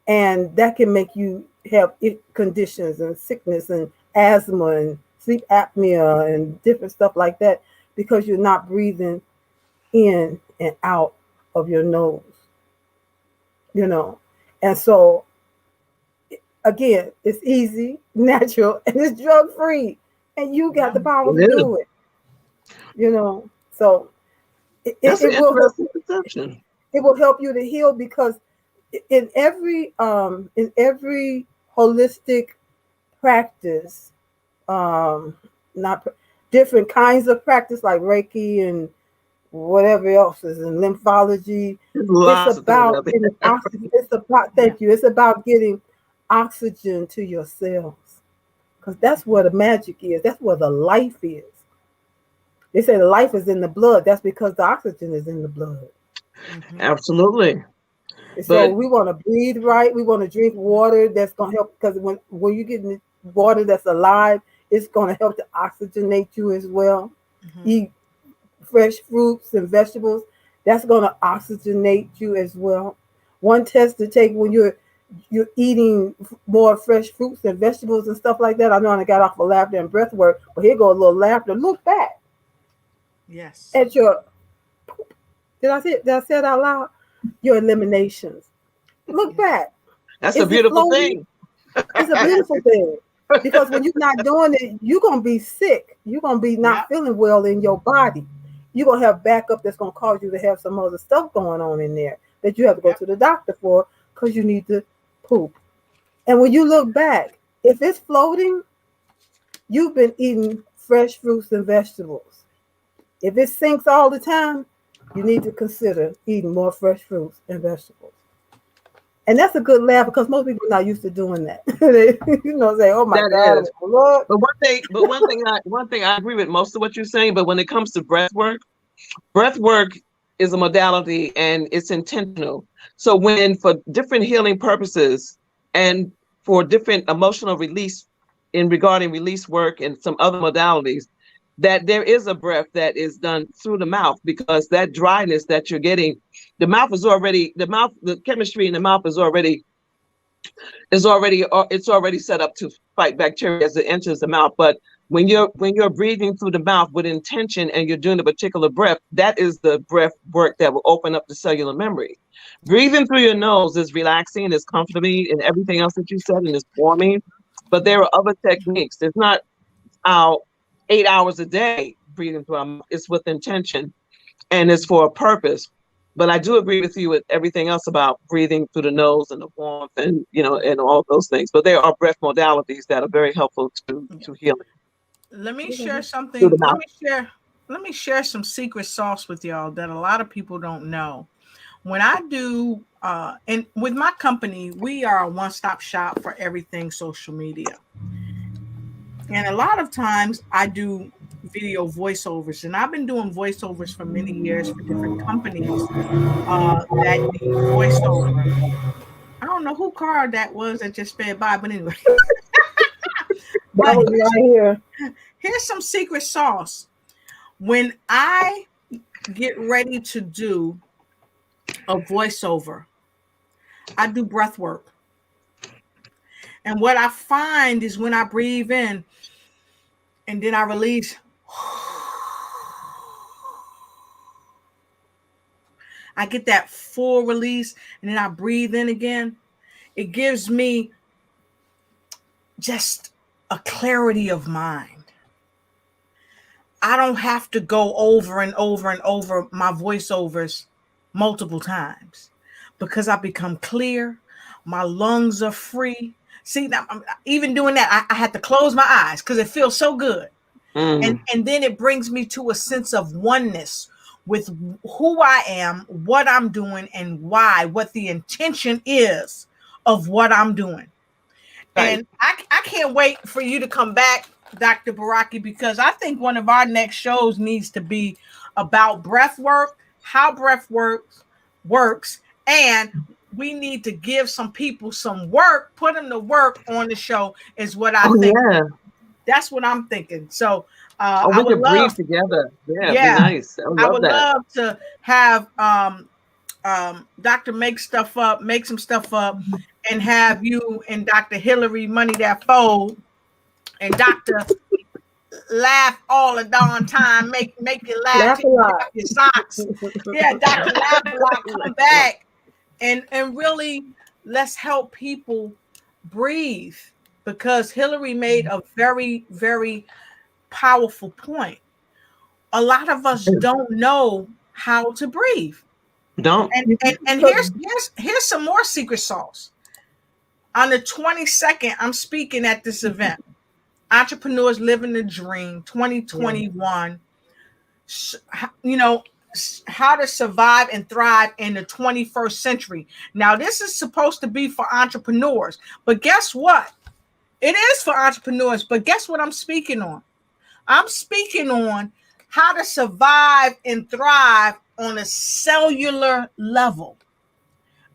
And that can make you have conditions and sickness and asthma and sleep apnea and different stuff like that because you're not breathing in and out of your nose. And so again, it's easy, natural, and it's drug-free. And you got the power to do it. So it will help you to heal because in every holistic practice, not different kinds of practice like Reiki and whatever else is in lymphology, it's about getting oxygen. It's about getting oxygen to your cells because that's where the magic is. That's where the life is. They say the life is in the blood. That's because the oxygen is in the blood. Absolutely. So we want to breathe right. We want to drink water that's going to help because when you get water that's alive, it's going to help to oxygenate you as well. Eat fresh fruits and vegetables. That's going to oxygenate you as well. One test to take when you're eating more fresh fruits and vegetables and stuff like that. I know I got off of laughter and breath work, but here go a little laughter. Look back. Yes. At your, did I say it out loud? Your eliminations. Look back. That's a beautiful thing. It's a beautiful thing. Because when you're not doing it, you're going to be sick. You're going to be not feeling well in your body. You're going to have backup that's going to cause you to have some other stuff going on in there that you have to go to the doctor for because you need to poop. And when you look back, if it's floating, you've been eating fresh fruits and vegetables. If it sinks all the time, you need to consider eating more fresh fruits and vegetables. And that's a good laugh because most people are not used to doing that. They, say, "Oh my That God, is. Lord." One thing I agree with most of what you're saying, but when it comes to breath work is a modality and it's intentional. So when for different healing purposes and for different emotional release in regarding release work and some other modalities, that there is a breath that is done through the mouth, because that dryness that you're getting, the chemistry in the mouth it's already set up to fight bacteria as it enters the mouth. But when you're breathing through the mouth with intention and you're doing a particular breath, that is the breath work that will open up the cellular memory. Breathing through your nose is relaxing, is comforting, and everything else that you said, and is warming. But there are other techniques. It's not out 8 hours a day breathing through our mouth. It's with intention and it's for a purpose. But I do agree with you with everything else about breathing through the nose and the warmth and and all those things. But there are breath modalities that are very helpful to healing. Let me share Through something. the mouth. Let me share some secret sauce with y'all that a lot of people don't know. When I do and with my company, we are a one-stop shop for everything social media. And a lot of times I do video voiceovers, and I've been doing voiceovers for many years for different companies that need voiceover. I don't know who car that was that just sped by, but anyway. That But was right here. here's some secret sauce. When I get ready to do a voiceover, I do breath work. And what I find is when I breathe in and then I release, I get that full release and then I breathe in again. It gives me just a clarity of mind. I don't have to go over and over and over my voiceovers multiple times because I become clear. My lungs are free. See, now, even doing that, I had to close my eyes because it feels so good. And then it brings me to a sense of oneness with who I am, what I'm doing, and why, what the intention is of what I'm doing. Right. And I can't wait for you to come back, Dr. Baraki, because I think one of our next shows needs to be about breath work, how breath works, and we need to give some people some work, put them to work on the show is what I think. Yeah. That's what I'm thinking. So Oh, I we would could breathe love, together. Yeah, it'd be yeah, nice. I I love would that. love to have Dr. Make some stuff up, and have you and Dr. Hillary money that fold, and Dr. Laugh all the darn time, make you laugh Laugh till a you drop lot. your socks. Yeah, Dr. Laugh a lot, come back and really let's help people breathe, because Hillary made a very, very powerful point. A lot of us don't know how to breathe. Don't. And here's some more secret sauce. On the 22nd, I'm speaking at this event. Entrepreneurs Living the Dream 2021. You know, how to survive and thrive in the 21st century. Now, this is supposed to be for entrepreneurs, but guess what? It is for entrepreneurs, but guess what I'm speaking on? I'm speaking on how to survive and thrive on a cellular level,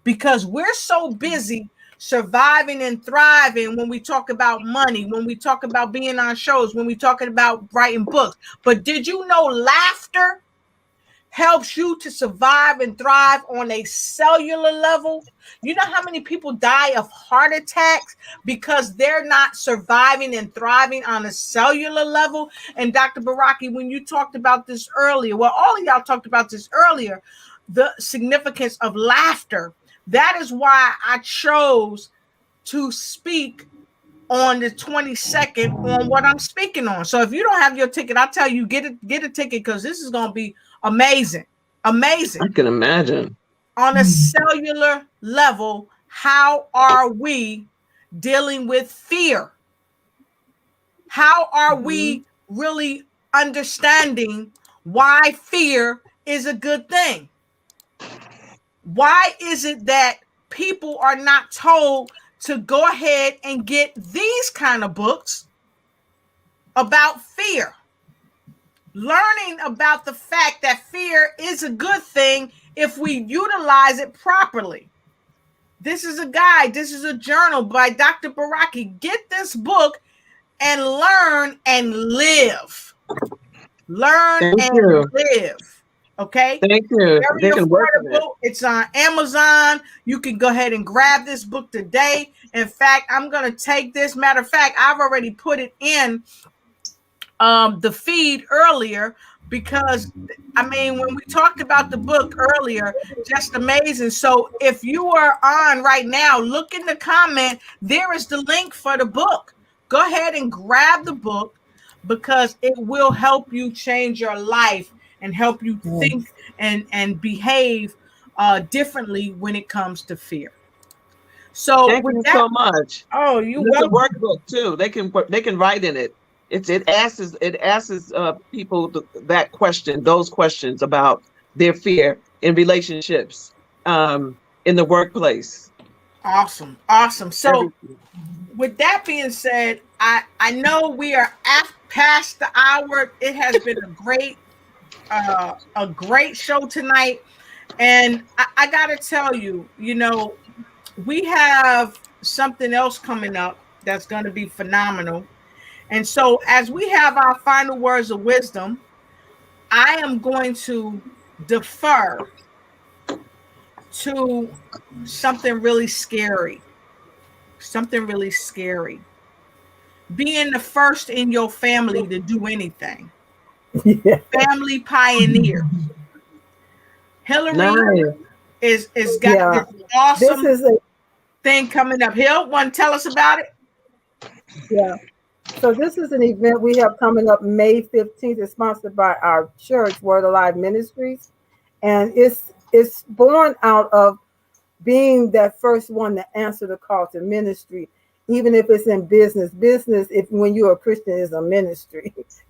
because we're so busy surviving and thriving when we talk about money, when we talk about being on shows, when we talking about writing books. But did you know laughter helps you to survive and thrive on a cellular level? You know how many people die of heart attacks because they're not surviving and thriving on a cellular level? And Dr. Baraki, when you talked about this earlier, well, all of y'all talked about this earlier, the significance of laughter. That is why I chose to speak on the 22nd on what I'm speaking on. So if you don't have your ticket, I tell you, get a ticket, because this is going to be amazing. Amazing. I can imagine. On a cellular level, how are we dealing with fear? How are we really understanding why fear is a good thing? Why is it that people are not told to go ahead and get these kind of books about fear. Learning about the fact that fear is a good thing if we utilize it properly. This is a guide. This is a journal by Dr. Baraki. Get this book and learn and live. Learn and live. Okay. Thank you. Very affordable. It's on Amazon. You can go ahead and grab this book today. In fact, I'm going to take this. Matter of fact, I've already put it in the feed earlier because, I mean, when we talked about the book earlier, just amazing. So if you are on right now, look in the comment. There is the link for the book. Go ahead and grab the book because it will help you change your life and help you think and behave differently when it comes to fear. So thank you so much. Oh, you welcome. It's a workbook too. They can write in it. It asks people that question, those questions about their fear in relationships, in the workplace. Awesome. So with that being said, I know we are past the hour. It has been a great show tonight, and I gotta tell you, we have something else coming up that's going to be phenomenal. And so as we have our final words of wisdom, I am going to defer to something really scary. Being the first in your family to do anything. Yeah. Family pioneer. Hillary is got this awesome thing coming up. Hill, want to tell us about it? Yeah. So this is an event we have coming up May 15th. It's sponsored by our church, Word Alive Ministries. And it's born out of being that first one to answer the call to ministry, even if it's in business. Business, when you're a Christian, is a ministry. It's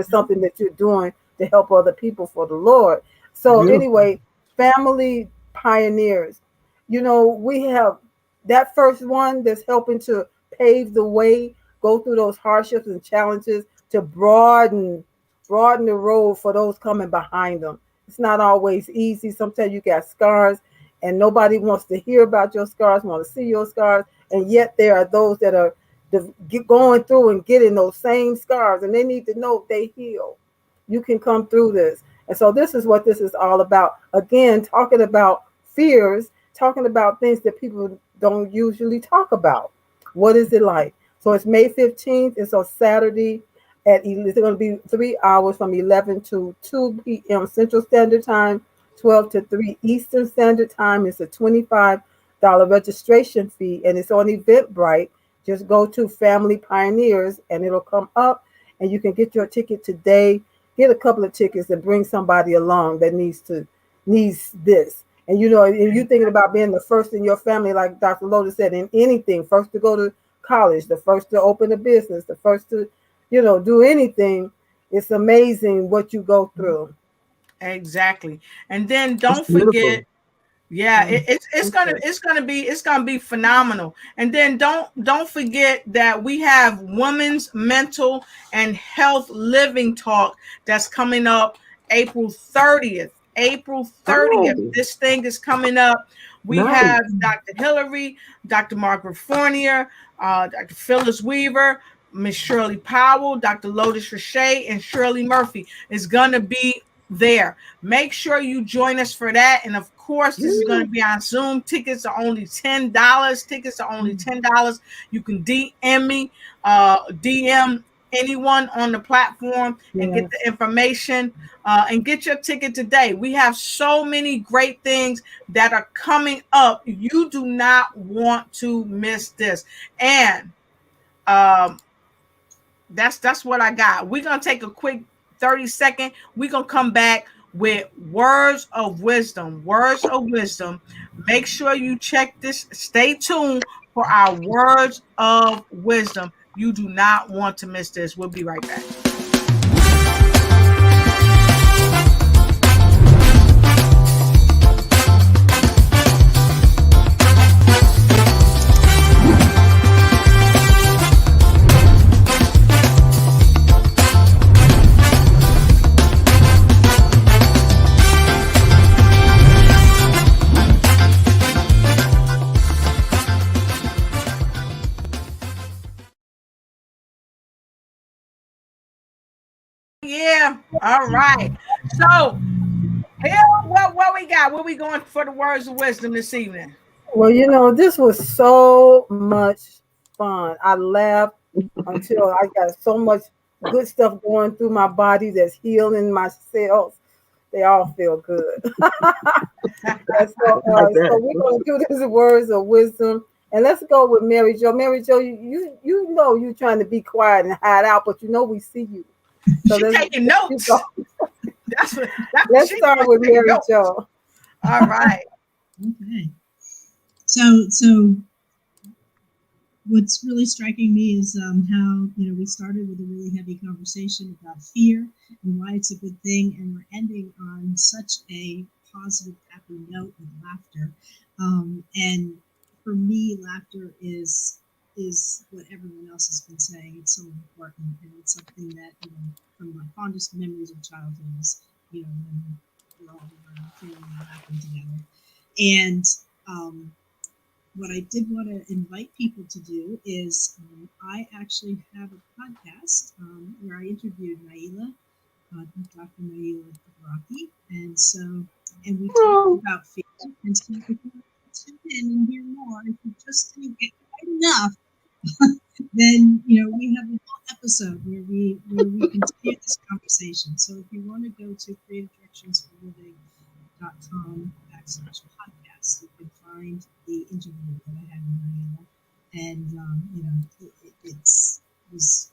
something that you're doing to help other people for the Lord. So anyway, family pioneers. We have that first one that's helping to pave the way, go through those hardships and challenges to broaden the road for those coming behind them. It's not always easy. Sometimes you got scars and nobody wants to hear about your scars, want to see your scars. And yet there are those that are going through and getting those same scars, and they need to know if they heal. You can come through this. And so this is what this is all about. Again, talking about fears, talking about things that people don't usually talk about. What is it like? So it's May 15th. It's on Saturday it's going to be 3 hours from 11 to 2 p.m. Central Standard Time, 12 to 3 Eastern Standard Time. It's a $25 registration fee, and it's on Eventbrite. Just go to Family Pioneers, and it'll come up, and you can get your ticket today. Get a couple of tickets and bring somebody along that needs this. And if you're thinking about being the first in your family, like Dr. Lotus said, in anything, first to go to college, the first to open a business, the first to, do anything, it's amazing what you go through. Exactly. And then don't forget, it's gonna be phenomenal. And then don't forget that we have Women's Mental and Health Living Talk that's coming up April 30th. This thing is coming up. We have Dr. Hillary, Dr. Margaret Fournier, Dr. Phyllis Weaver, Miss Shirley Powell, Dr. Lotus Richey, and Shirley Murphy is going to be there. Make sure you join us for that. And of course, this is going to be on Zoom. Tickets are only $10. You can DM me, DM anyone on the platform and get the information and get your ticket today. We have so many great things that are coming up. You do not want to miss this. And that's what I got. We're going to take a quick 30-second. We're going to come back with words of wisdom. Make sure you check this. Stay tuned for our words of wisdom. You do not want to miss this. We'll be right back. ma'am. All right. So here, what we got? Where we going for the words of wisdom this evening? Well, this was so much fun. I laughed until I got so much good stuff going through my body that's healing my cells. They all feel good. So we're going to do these words of wisdom. And let's go with Mary Jo. Mary Jo, you know you're trying to be quiet and hide out, but we see you. So she's taking notes. Let's start with Mary Jo. All right. Okay. So what's really striking me is how we started with a really heavy conversation about fear and why it's a good thing, and we're ending on such a positive, happy note with laughter. And for me, laughter is what everyone else has been saying. It's so important, and it's something that from my fondest memories of childhood is when we're all around feeling and laughing together. And what I did want to invite people to do is I actually have a podcast where I interviewed Naila, Dr. Naila Baraki, and we talked about fear. And so if you want to tune in and hear more, if you just didn't get quite enough, then we have a whole episode where we continue this conversation. So if you want to go to creativedirectionsforliving.com/podcast, you can find the interview that I had with Naila, and it was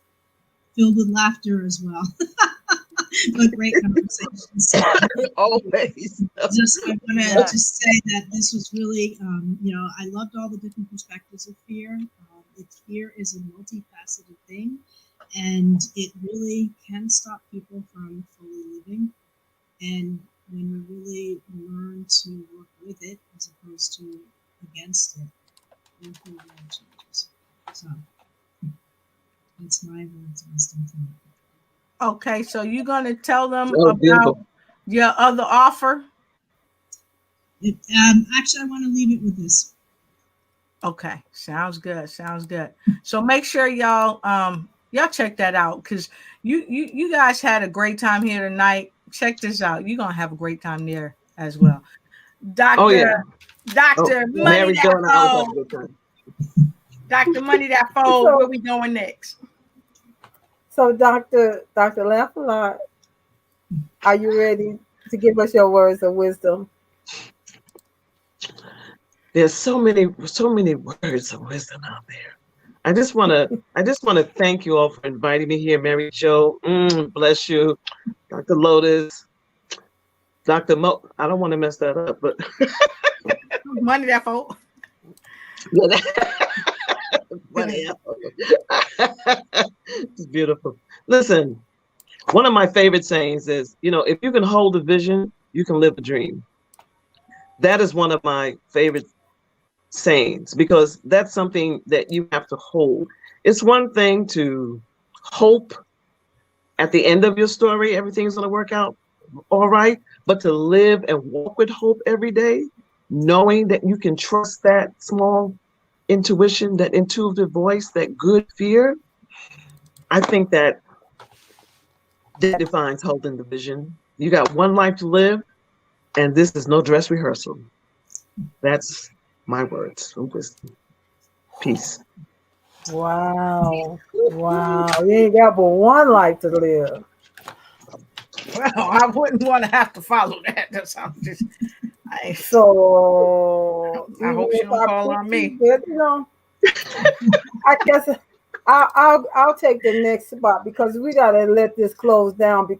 filled with laughter as well. But great conversations. Always. I want to just say that this was really, I loved all the different perspectives of fear. Fear is a multifaceted thing, and it really can stop people from fully living. And when we really learn to work with it as opposed to against it, we feel real changes. So that's my words of wisdom tonight. Okay, so you're going to tell them about your other offer? Actually, I want to leave it with this. Okay, sounds good. So make sure y'all check that out, because you guys had a great time here tonight. Check this out. You're going to have a great time there as well. Dr. Money That Fold. Dr. Money That Fold, where we going next? So Dr. Lafayette, are you ready to give us your words of wisdom? There's so many words of wisdom out there. I just want to thank you all for inviting me here, Mary Jo. Bless you, Dr. Lotus, Dr. Mo. I don't want to mess that up, but Money That Fold. It's beautiful. Listen, one of my favorite sayings is, if you can hold a vision, you can live a dream. That is one of my favorite sayings, because that's something that you have to hold. It's one thing to hope at the end of your story everything's going to work out all right, but to live and walk with hope every day, knowing that you can trust that small intuition, that intuitive voice, that good fear, I think that defines holding the vision. You got one life to live, and this is no dress rehearsal. That's my words of wisdom. Peace. Wow. You ain't got but one life to live. Well, I wouldn't want to have to follow that. That sounds just. So I hope she don't call on me. But, I guess I'll take the next spot, because we gotta let this close down with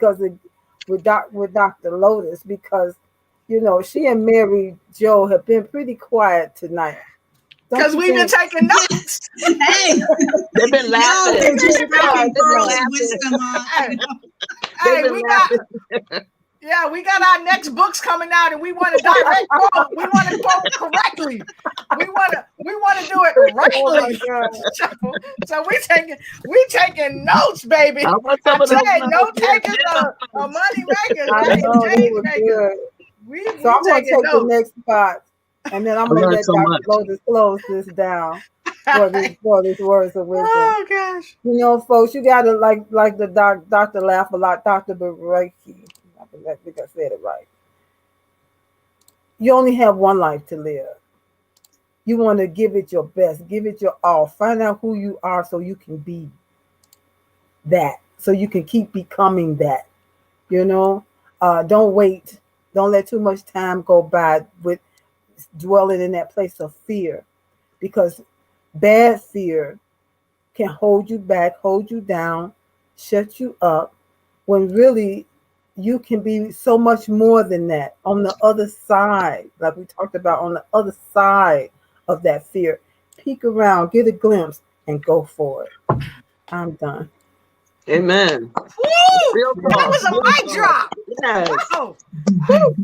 Dr. Lotus, because she and Mary Jo have been pretty quiet tonight. Because we've been taking notes. Hey, they've been laughing. We got our next books coming out, and we want to direct quote. We want to quote correctly. We want to do it rightly. So we taking notes, baby. I say note takers are money makers. I know, they were good. So I'm going to take the next spot, and then I'm going to let Dr. Lotus close this down. for this words of wisdom. Oh gosh. You know, folks, you gotta like the doctor laugh a lot, Dr. Baraki. I think I said it right. You only have one life to live. You want to give it your best, give it your all. Find out who you are so you can be that, so you can keep becoming that. You know, don't wait. Don't let too much time go by with dwelling in that place of fear, because bad fear can hold you back, hold you down, shut you up, when really you can be so much more than that on the other side, like we talked about, on the other side of that fear. Peek around, get a glimpse, and go for it. I'm done. Amen. Woo! Real That talk. was a Real mic talk. drop. Yes. Wow. Woo.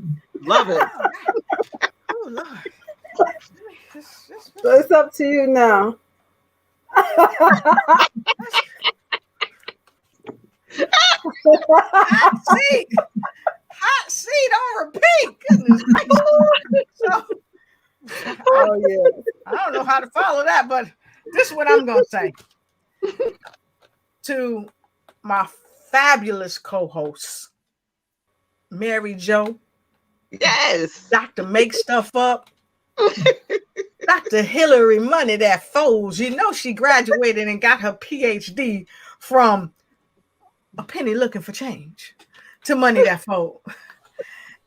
Love it. Oh Lord. So it's up to you now. Hot seat on repeat. Goodness gracious. So, Oh yeah. I don't know how to follow that, but this is what I'm gonna say to my fabulous co-hosts, Mary Jo. Yes. Dr. Make Stuff Up. Dr. Hillary Money That Folds. You know she graduated and got her PhD from a penny looking for change to money that fold.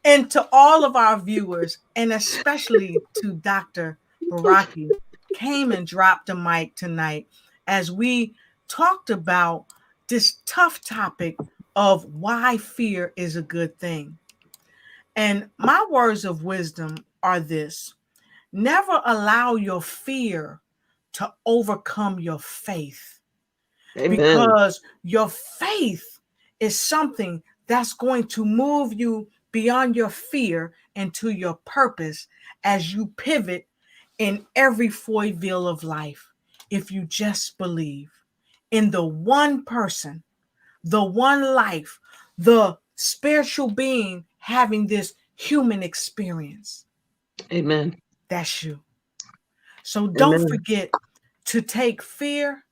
And to all of our viewers, and especially to Dr. Baraki, came and dropped the mic tonight as we talked about this tough topic of why fear is a good thing. And my words of wisdom are this: never allow your fear to overcome your faith. Amen. Because your faith is something that's going to move you beyond your fear into your purpose as you pivot in every foible of life. If you just believe in the one person, the one life, the spiritual being having this human experience. Amen. That's you. So don't Amen. forget to take fear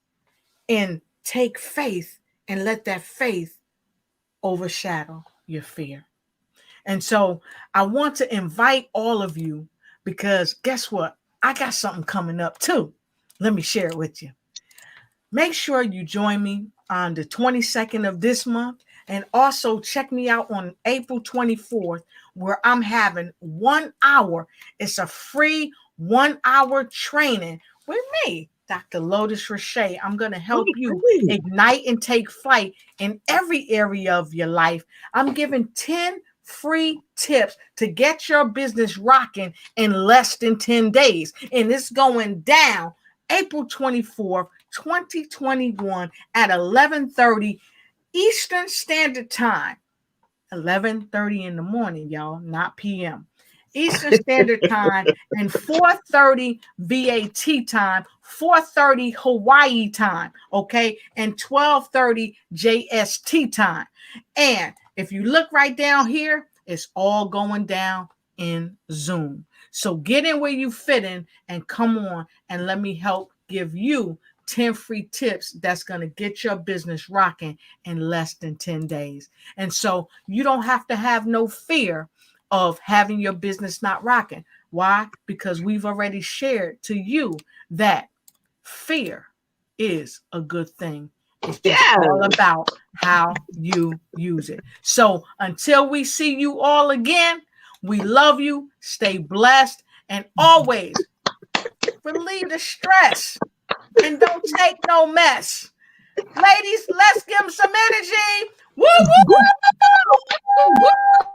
and take faith, and let that faith overshadow your fear. And so I want to invite all of you, because guess what? I got something coming up too. Let me share it with you. Make sure you join me on the 22nd of this month, and also check me out on April 24th, where I'm having 1 hour. It's a free 1 hour training with me, Dr. Lotus Roche. I'm going to help you ignite and take flight in every area of your life. I'm giving 10 free tips to get your business rocking in less than 10 days. And it's going down April 24th, 2021 at 11:30 Eastern Standard Time. 11:30 in the morning, y'all, not PM. Eastern Standard Time, and 4:30 VAT time, 4:30 Hawaii time, okay, and 12:30 JST time. And if you look right down here, it's all going down in Zoom. So get in where you fit in and come on and let me help give you 10 free tips that's going to get your business rocking in less than 10 days. And so you don't have to have no fear of having your business not rocking. Why? Because we've already shared to you that fear is a good thing. It's just all about how you use it. So until we see you all again, we love you. Stay blessed, and always relieve the stress. And don't take no mess. Ladies, let's give them some energy. Woo, woo, woo, woo, woo.